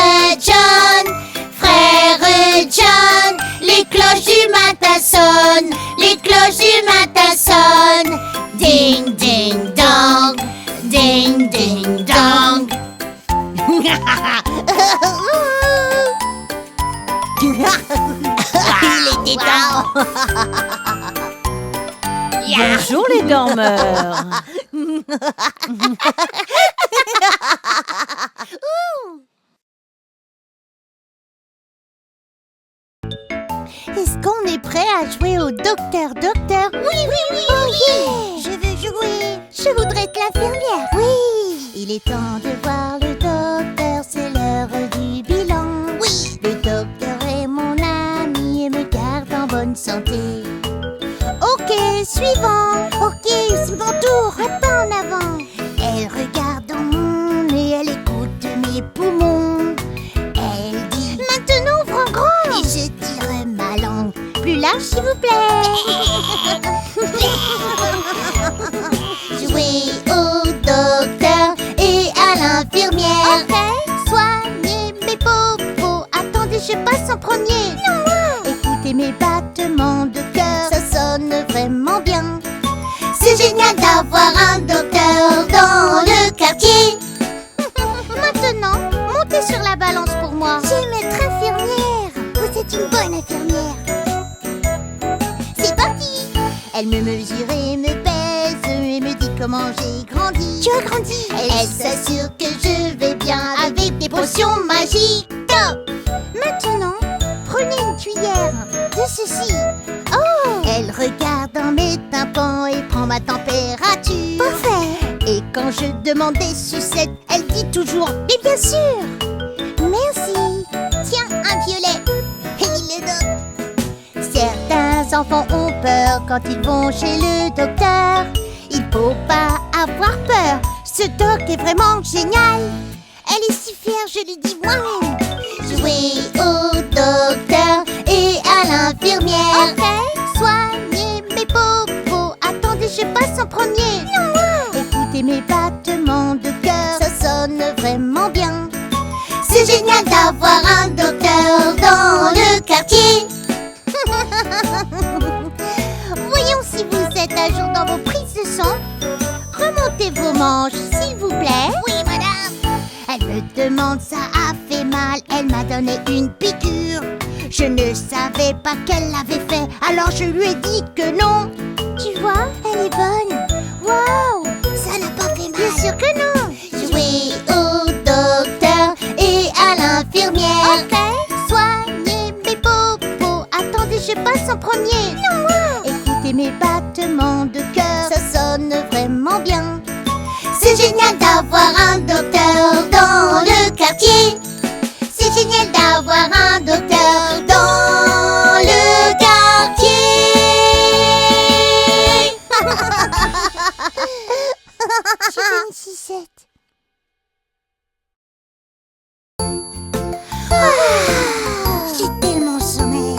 S2: John, les cloches du matin sonnent, les cloches du matin sonnent. Ding ding dong, ding ding dong. Il était temps.
S1: Bonjour les dormeurs.
S2: Est-ce qu'on est prêt à jouer au docteur? Oui. Oh yeah. Je veux jouer. Je voudrais être l'infirmière. Oui. Il est temps de voir le docteur, c'est l'heure du bilan. Oui. Le docteur est mon ami et me garde en bonne santé. Ok, suivant. Ok, c'est mon tour. Un pas en avant. Elle regarde dans mon nez, elle écoute mes poumons. Elle dit maintenant ouvre en grand. Et je tire ma langue plus large s'il vous plaît. Jouer au docteur et à l'infirmière. Ok, soignez mes bobos. Attendez, je passe en premier. Non, moi. Écoutez mes battements de cœur, ça sonne vraiment bien. C'est génial d'avoir un docteur dans le quartier. Maintenant, montez sur la balance pour moi. J'aime être infirmière. Vous êtes une bonne infirmière. C'est parti. Elle me mesure et me pèse et me dit comment j'ai grandi. Tu as grandi. Elle s'assure que je vais bien avec des potions magiques. Maintenant, prenez une cuillère de ceci. Oh! Elle regarde dans mes tympans et prend ma température. Parfait. Et quand je demande des sucettes, elle dit toujours « Mais bien sûr !» Merci. Tiens, un violet. Et il le donne. Certains enfants ont peur quand ils vont chez le docteur. Il faut pas avoir peur. Ce doc est vraiment génial. Elle est si fière, je lui dis moi-même. Jouer au docteur et à l'infirmière. Ok, soignez mes bobos. Attendez, je passe en premier. Non, moi. Écoutez mes battements de cœur, ça sonne vraiment bien. C'est génial d'avoir un docteur dans le quartier. Voyons si vous êtes à jour dans vos prises de sang. manche, s'il vous plaît? Oui, madame. Elle me demande, ça a fait mal. Elle m'a donné une piqûre. Je ne savais pas qu'elle l'avait fait, alors je lui ai dit que non. Tu vois, elle est bonne. Waouh, ça n'a pas fait mal. Bien sûr que non. Jouez au docteur et à l'infirmière. Ok. Soignez mes popos. Attendez, je passe en premier. Non, moi. Écoutez mes battements de cœur, ça sonne vraiment bien. C'est génial d'avoir un docteur dans le quartier. C'est génial d'avoir un docteur dans le quartier. J'ai fait une sucette. J'ai tellement sommeil.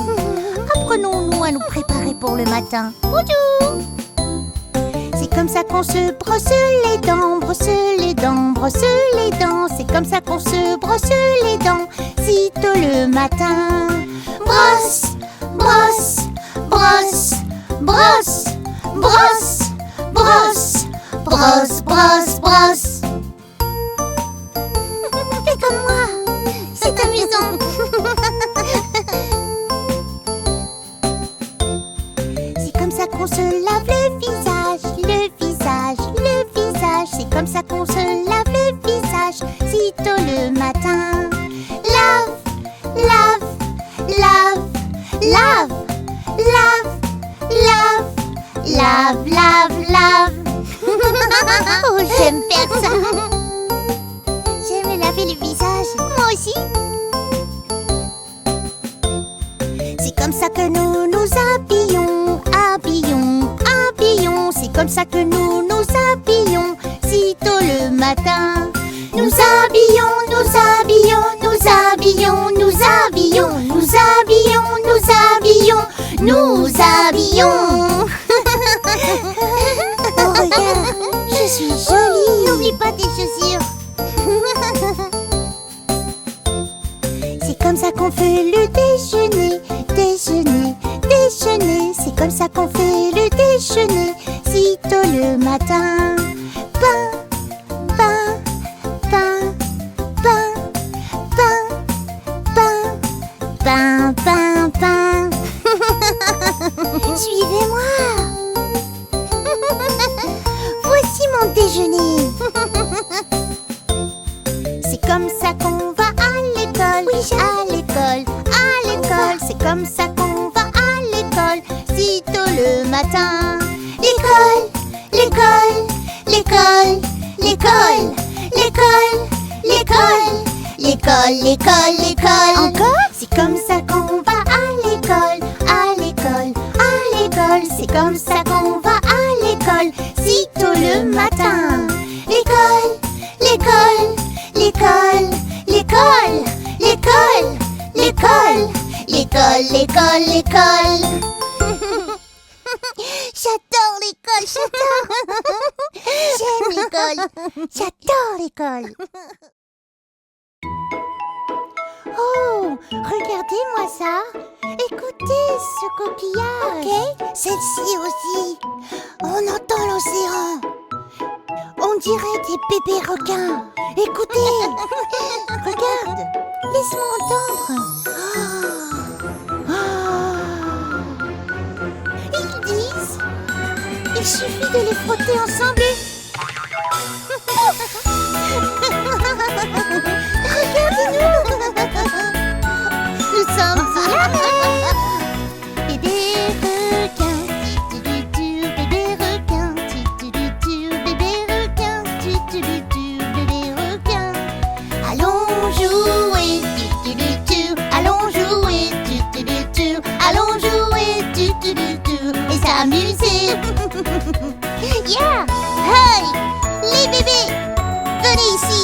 S2: Apprenons-nous à nous préparer pour le matin. Bonjour. C'est comme ça qu'on se brosse les dents, brosse les dents, brosse les dents. C'est comme ça qu'on se brosse les dents, sitôt le matin. Brosse, brosse, brosse, brosse, brosse, brosse, brosse, brosse, brosse. Fais comme moi, c'est amusant. C'est comme ça qu'on se lave le visage, le visage, le visage. C'est comme ça qu'on se lave le visage, sitôt le matin. Lave, lave, lave, lave, lave, lave, lave, lave, lave. Oh, j'aime faire ça. J'aime laver le visage. Moi aussi. C'est comme ça que nous nous habillons, habillons, habillons. C'est comme ça que nous nous habillons, sitôt le matin. Nous habillons, nous habillons, nous habillons, nous habillons, nous habillons, nous habillons, nous habillons. Oh, regarde, je suis jolie. N'oublie pas tes chaussures. C'est comme ça qu'on fait le déjeuner, déjeuner, déjeuner. C'est comme ça qu'on fait le déjeuner, sitôt le matin. Pain, pain, pain, pain, pain, pain, pain, pain, pain. Suivez-moi. Voici mon déjeuner. C'est comme ça qu'on va à l'école, oui, à l'école, à l'école. C'est comme ça qu'on va à l'école, sitôt le matin. L'école, l'école, l'école, l'école, l'école, l'école, l'école, l'école, l'école. Encore? C'est comme ça qu'on va à l'école, à l'école, à l'école. C'est comme ça qu'on va à l'école, sitôt le matin. L'école, l'école, l'école, l'école, l'école, l'école, l'école, l'école, l'école. J'adore l'école, j'adore. J'aime l'école, j'adore l'école. Oh, regardez-moi ça. Écoutez ce coquillage. Ok, celle-ci aussi. On entend l'océan. On dirait des bébés requins. Écoutez. Regarde. Laisse-moi entendre. Ils disent, il suffit de les frotter ensemble et... Regardez-nous. Nous sommes sur la mer. Bébé requin, tu-tu-tu-tu, bébé requin, tu-tu-tu-tu, bébé requin, tu-tu-tu-tu, bébé requin. Allons jouer, tu-tu-tu-tu, allons jouer, tu-tu-tu-tu, allons jouer, tu-tu-tu-tu, et s'amuser. Yeah! Hey! Les bébés! Venez ici!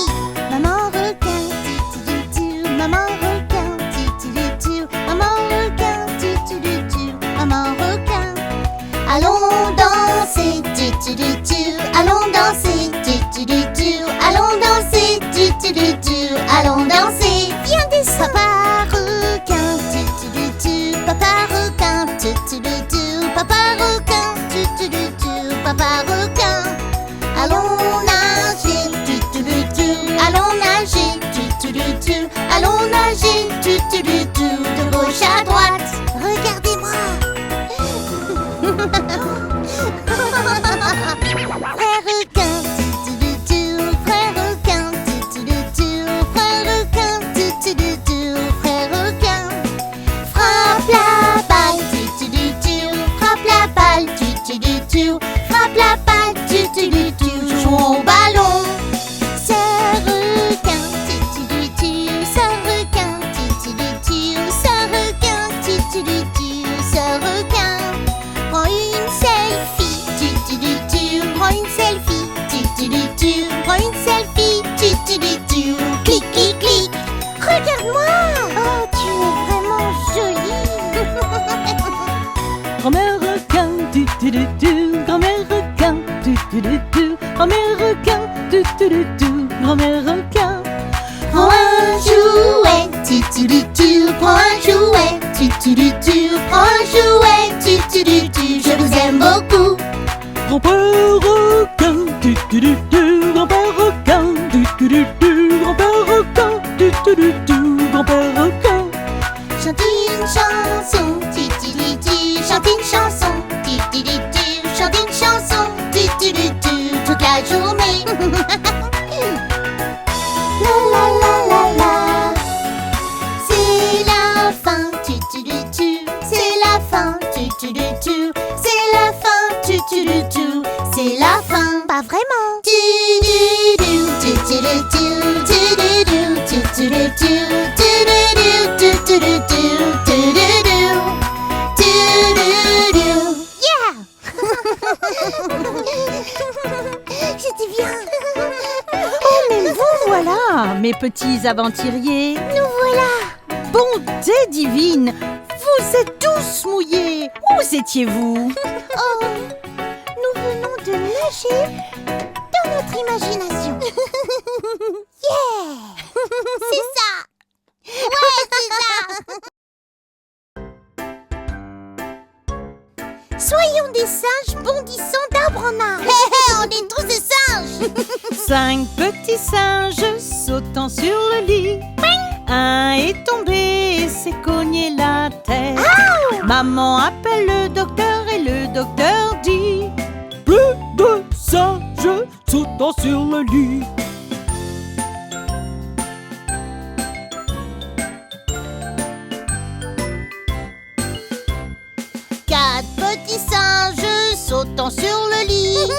S2: Maman requin, tu-tu-tu-tu, maman requin, tu-tu-tu-tu, maman requin, tu-tu-tu-tu, maman requin. Allons danser, tu-tu-tu-tu, allons danser, tu-tu-tu-tu, allons danser, tu-tu-tu-tu, allons danser. Viens descendre. Papa requin, tu-tu-tu-tu, papa requin, tu-tu-tu-tu, papa requin, tu-tu-tu-tu, papa requin. Allons nager. nager, de gauche à droite. Regardez-moi. Frère requin, frère requin, frère requin, frère requin. Frappe la balle, frappe la balle, frappe la balle, joue au ballon. C'est requin, c'est requin, c'est requin, c'est requin. Prends une selfie, prends une selfie, prends une selfie, clic, clic, clic. Regarde-moi. Oh, tu es vraiment jolie.
S1: Grand-mère requin, grand-mère requin, grand-mère requin, grand-mère requin.
S2: Prends un jouet, prends un jouet, prends un jouet, je vous aime beaucoup.
S1: Grand-père requin, grand-père requin, grand-père requin, grand-père requin.
S2: Chante une chanson, chante une chanson, chante une chanson, toute la journée. La la la la la, c'est la fin, c'est la fin, c'est la fin, c'est la fin, pas vraiment. Yeah. C'était bien.
S1: Oh, mais vous voilà, mes petits aventuriers.
S2: Nous voilà.
S1: Bonté divine, vous êtes tous mouillés. Où étiez-vous?
S2: Oh, nous venons de nager dans notre imagination. Yeah. C'est ça. Ouais, c'est ça. Soyons des singes bondissant d'arbre en arbre. On est tous des singes.
S1: 5 petits singes sautant sur le lit. Un est tombé et s'est cogné la tête. Maman appelle le docteur et le docteur dit: plus de singes sautant sur le lit.
S2: Quatre petits singes sautant sur le lit.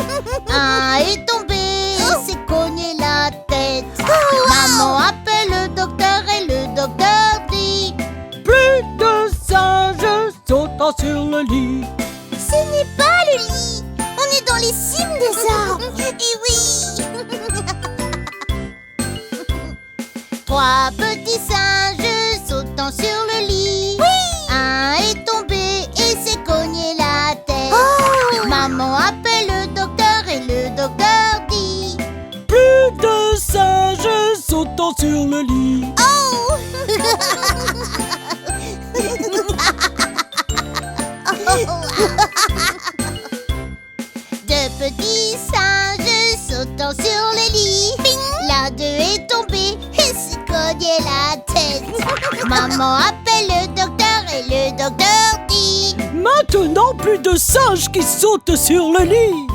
S2: Un est tombé et s'est cogné la tête. Maman appelle le docteur et le docteur dit:
S1: Plus de singes sautant sur le lit.
S2: ce n'est pas le lit, on est dans les cimes des arbres. Et oui. Trois petits singes sautant sur le lit. Un est tombé et s'est cogné la tête. Maman appelle le docteur et le docteur dit:
S1: Plus de singes sautant sur le lit.
S2: Deux petits singes sautant sur le lit. L'un d'eux est tombé et s'est cogné la tête. Maman appelle le docteur et le docteur dit:
S3: Maintenant, plus de singes qui sautent sur le lit.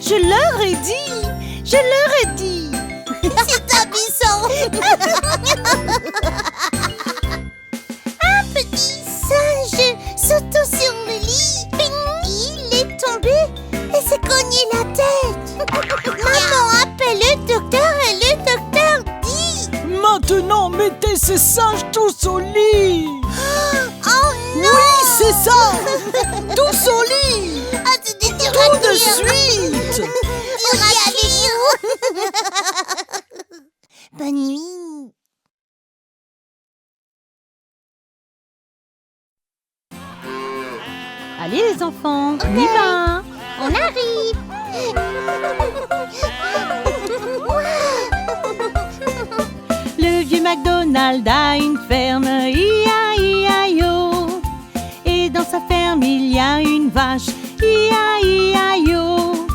S1: Je leur ai dit, je leur ai dit.
S2: c'est amusant. Un petit singe sautant sur le lit. Il est tombé et s'est cogné la tête. Maman appelle le docteur et le docteur dit:
S3: Maintenant, mettez ces singes tous au lit.
S2: oh non.
S3: Oui, c'est ça. Tous au lit.
S2: Ah, c'était dur
S3: Tout
S2: à
S3: de
S2: dire.
S3: suite.
S2: Dur à dire. Bonne nuit.
S1: Allez les enfants, on y va.
S2: On arrive.
S1: Le vieux MacDonald a une ferme, I-A-I-A-I-O. Et dans sa ferme il y a une vache, I-A-I-A-I-O.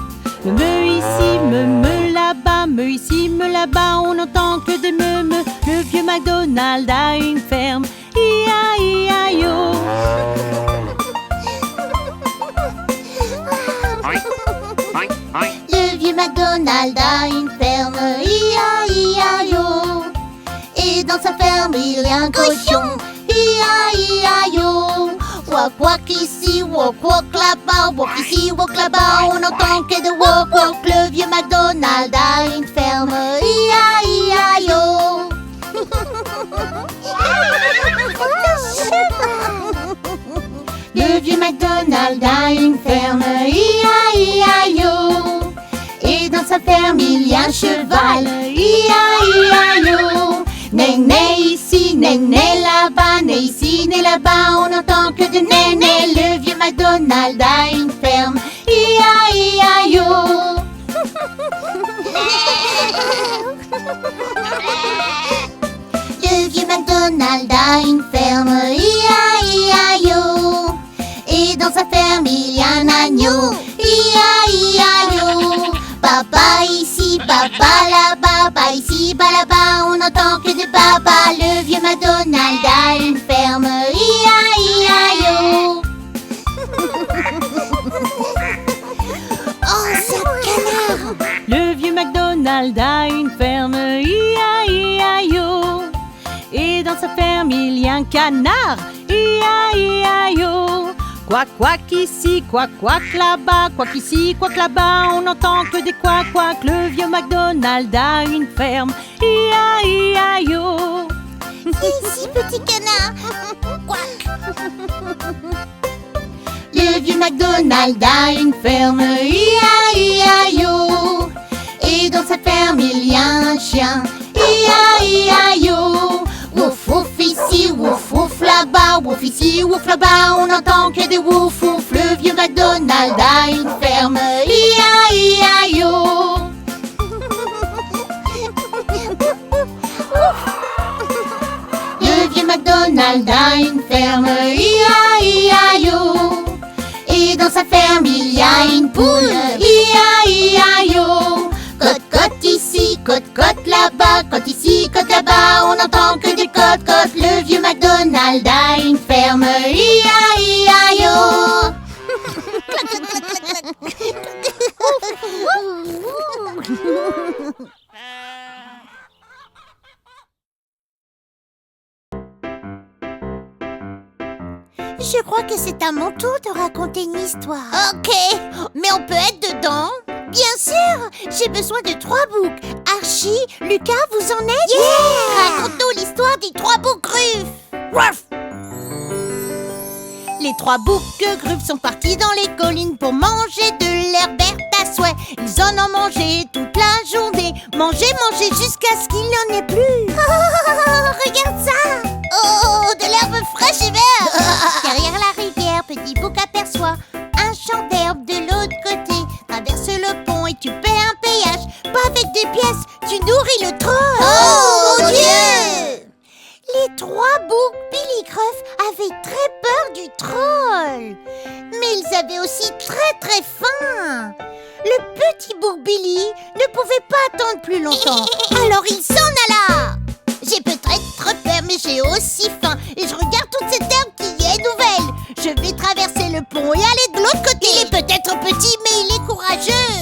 S1: Me ici, me là-bas, me ici, me là-bas, on n'entend que des me. Le vieux McDonald a une ferme. I-A-I-A-I-O.
S2: Le vieux McDonald a une ferme. I-A-I-A-I-O. Et dans sa ferme, il y a un cochon. I-A-I-A-I-O. Walk, walk ici, walk, walk là-bas. Walk ici, walk là-bas. On n'entend que de walk, walk. Le vieux McDonald a une ferme. I-A-I-A-I-O. Le vieux McDonald a une ferme. I-A-I-A-I-O. Et dans sa ferme, il y a un cheval. I-A-I-A-I-O. Né, né ici, né, né là-bas, né ici, né là-bas, on n'entend que de né, né. Le vieux McDonald a une ferme. I-A-I-A-I-O. Le vieux McDonald a une ferme. I-A-I-A-I-O. Et dans sa ferme, il y a un agneau. I-A-I-A-I-O. Papa ici, papa là-bas, pas ici, pas là-bas, on n'entend que de papa. Le vieux McDonald a une ferme. I-A-I-A-I-O. Oh, c'est un canard.
S1: Le vieux McDonald a une ferme. I-A-I-A-I-O. Et dans sa ferme, il y a un canard. I-A-I-A-I-O. Quack, quack ici, quack, quack là-bas, quack ici, quack là-bas, on n'entend que des quack, quack. Le vieux McDonald a une ferme. I-A-I-A-I-O.
S2: Ici, petit canard. Quack. Le vieux McDonald a une ferme. I-A-I-A-I-O. Et dans sa ferme, il y a un chien. I-A-I-A-I-O. Wouf, wouf ici, wouf, wouf là-bas, wouf ici, wouf là-bas, on n'entend que des wouf, wouf. Le vieux McDonald a une ferme. I-A-I-A-I-O. Le vieux McDonald a une ferme. I-A-I-A-I-O. Et dans sa ferme, il y a une poule. I-A-I-A-I-O. Côte, côte ici, côte, côte là-bas, côte ici, côte là-bas, on n'entend que des côtes, côtes. Le vieux McDonald a une ferme. I-A-I-A-I-O. Je crois que c'est à mon tour de raconter une histoire. Ok, mais on peut être dedans? Bien sûr, j'ai besoin de 3 boucs. Archie, Lucas, vous en êtes? Yeah! Raconte-nous l'histoire des 3 boucs gruffes. Ruff! Les 3 boucs gruffes sont partis dans les collines pour manger de l'herbe verte à souhait. Ils en ont mangé toute la journée. Manger, manger jusqu'à ce qu'il n'y en ait plus. Oh, regarde ça! Oh, de l'herbe fraîche et verte. Derrière la rivière, petit bouc aperçoit un champ d'herbe de l'autre côté. Traverse le pont et tu paies un péage. Pas avec des pièces, tu nourris le troll. Oh mon Dieu! Les 3 boucs Billy Gruff avaient très peur du troll. Mais ils avaient aussi très très faim. Le petit bouc Billy ne pouvait pas attendre plus longtemps. Alors il s'en alla. J'ai peut-être peur, mais j'ai aussi faim. Et je regarde toute cette herbe qui est nouvelle. Je vais traverser le pont et aller de l'autre côté. Il est peut-être petit, mais il est courageux.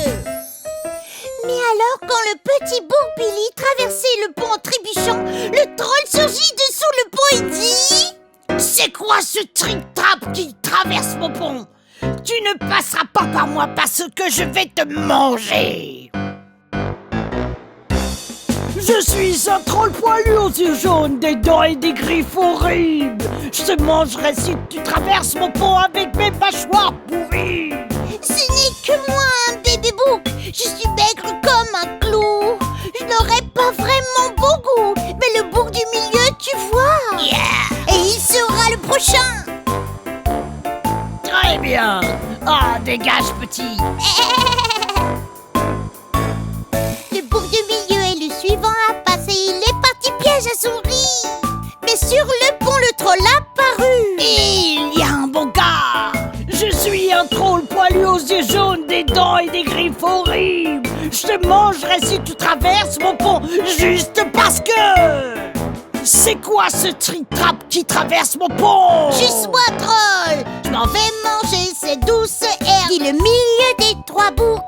S2: Mais alors, quand le petit bouc Billy traversait le pont en trébuchant, le troll surgit dessous le pont et dit:
S3: C'est quoi ce trip-trap qui traverse mon pont? Tu ne passeras pas par moi parce que je vais te manger. Je suis un troll poilu aux yeux jaunes, des dents et des griffes horribles. Je te mangerai si tu traverses mon pont avec mes mâchoires pourries.
S2: Ce n'est que moi, un bébé bouc. Je suis maigre comme un clou. Je n'aurai pas vraiment bon goût. Mais le bouc du milieu, tu vois.
S3: Yeah!
S2: Et il sera le prochain.
S3: Très bien. Ah, dégage petit.
S2: Le bouc du milieu est le suivant à passer. Il est parti piège à souris. Mais sur le pont, le troll a apparu.
S3: Il y a un bon gars. Je suis un troll poilu aux yeux jaunes, des dents et des griffes horribles. Je te mangerai si tu traverses mon pont, juste parce que... C'est quoi ce trick-trap qui traverse mon pont?
S2: Juste moi, troll. Je m'en vais manger ces douces herbes. Dis le milieu des 3 boucs.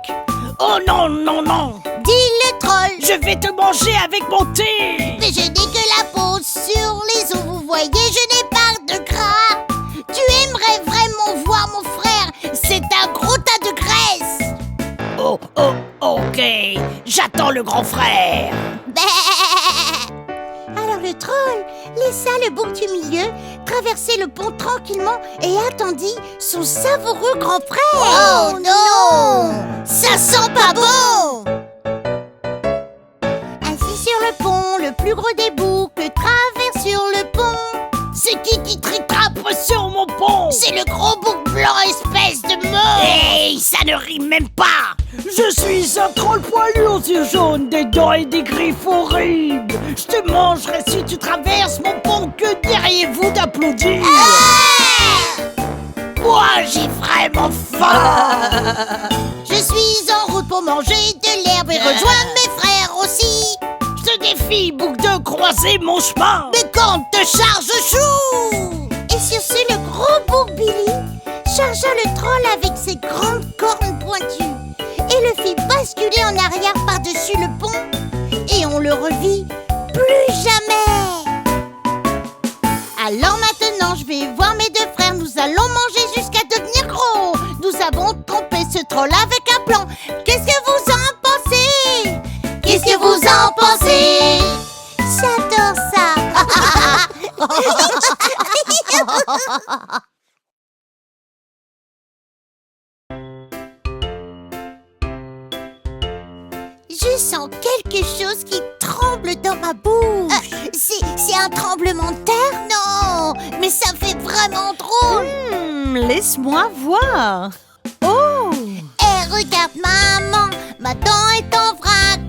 S3: Oh non, non, non!
S2: Dis le troll.
S3: Je vais te manger avec mon thé!
S2: Mais je n'ai que la peau sur les os. Vous voyez, je n'ai pas de gras. Tu aimerais vraiment voir mon frère. C'est un gros tas de graisse.
S3: Oh, ok. J'attends le grand frère.
S2: Alors le troll laissa le bouc du milieu traverser le pont tranquillement et attendit son savoureux grand frère. Oh non! Ça sent pas bon! Assis sur le pont, le plus gros des boucs traverse sur le pont.
S3: C'est qui trick-trappe sur mon pont?
S2: C'est le gros bouc blanc, espèce de mort!
S3: Hey, ça ne rime même pas! Je suis un troll poilu aux yeux jaunes, des dents et des griffes horribles. Je te mangerai si tu traverses mon pont. Que diriez-vous d'applaudir? Moi, j'ai vraiment faim.
S2: Je suis en route pour manger de l'herbe et rejoindre mes frères aussi.
S3: Je te défie, bouc, de croiser mon chemin.
S2: Mais quand te charge chou! Et sur ce, le gros bouc Billy chargea le troll avec ses grandes cornes pointues et le fit basculer en arrière par-dessus le pont. Et on le revit plus jamais. Alors maintenant, je vais voir mes 2 frères. Nous allons manger jusqu'à devenir gros. Nous avons trompé ce troll avec un plan. Qu'est-ce que vous en pensez? Qu'est-ce que vous en pensez? J'adore ça. Je sens quelque chose qui tremble dans ma bouche. C'est un tremblement de terre? Non, mais ça fait vraiment drôle.
S1: Laisse-moi voir. Oh!
S2: Eh, regarde maman, ma dent est en vrac.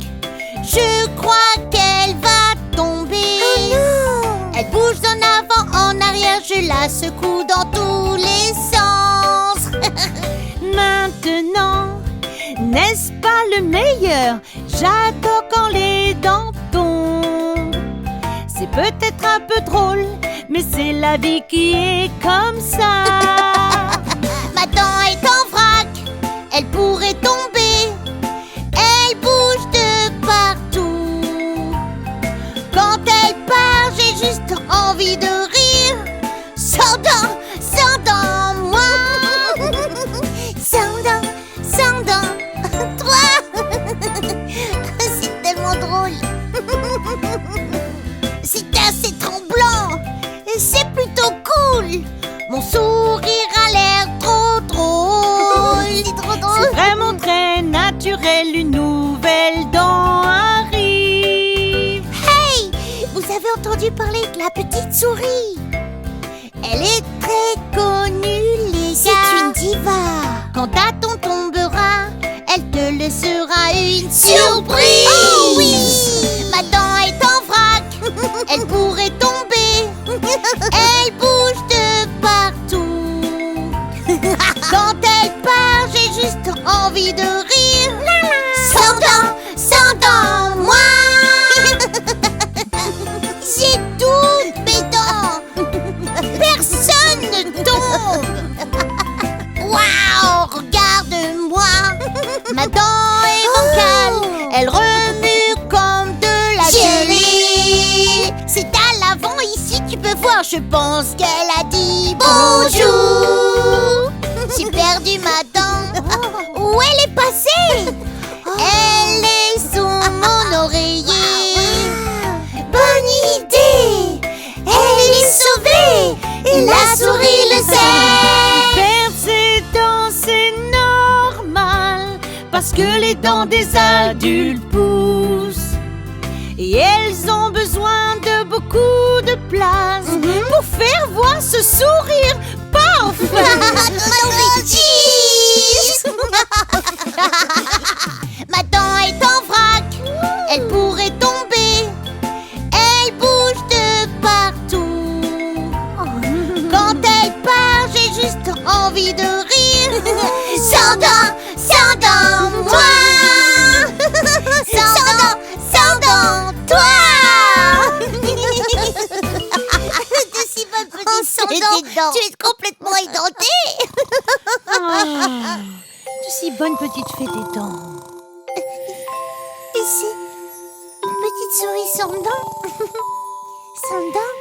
S2: Je crois qu'elle va tomber. Oh non! Elle bouge en avant, en arrière, je la secoue dans tous les sens.
S1: Maintenant, n'est-ce pas le meilleur? J'adore quand les dents tombent. C'est peut-être un peu drôle, mais c'est la vie qui est comme ça.
S2: Ma dent est en vrac, elle pourrait tomber. Elle bouge de partout. Quand elle part, j'ai juste envie de rire. Sans dents, moi. Sans dents, toi. C'est tellement drôle. C'est assez tremblant. C'est plutôt cool. Mon sourire a l'air trop drôle. C'est trop drôle.
S1: C'est vraiment très naturel, une nouvelle dent arrive.
S2: Hey, vous avez entendu parler de la petite souris? Elle est très connue, les gars. C'est une diva. Quand ta dent tombera, elle te laissera une surprise. Oh oui. Ma dent est en vrac, elle pourrait tomber. Elle bouge de partout. Quand elle part, j'ai juste envie de rire. Sans dents, moi. J'ai toutes mes dents. Personne ne tombe. Waouh, regarde-moi. Ma dent est bancale. Elle remue comme de la gelée. C'est à l'avant ici, tu peux voir. Je pense qu'elle a dit bonjour. J'ai perdu ma dent. Où elle est passée? Elle est sous mon oreiller. Bonne idée. Elle est sauvée. Et la souris le sait.
S1: Perdre ses dents, c'est normal, parce que les dents des adultes poussent. Et elles ont besoin de beaucoup de place pour faire voir ce sourire parfait.
S2: Ma dent est en vrac, elle pourrait tomber. Elle bouge de partout. Quand elle part, j'ai juste envie de rire. Sans dents, moi. Sans dents, toi. dents. Tu es complètement édenté.
S1: Tu si bonne petite fée des dents.
S2: Et c'est une petite souris sans dents. Sans dents.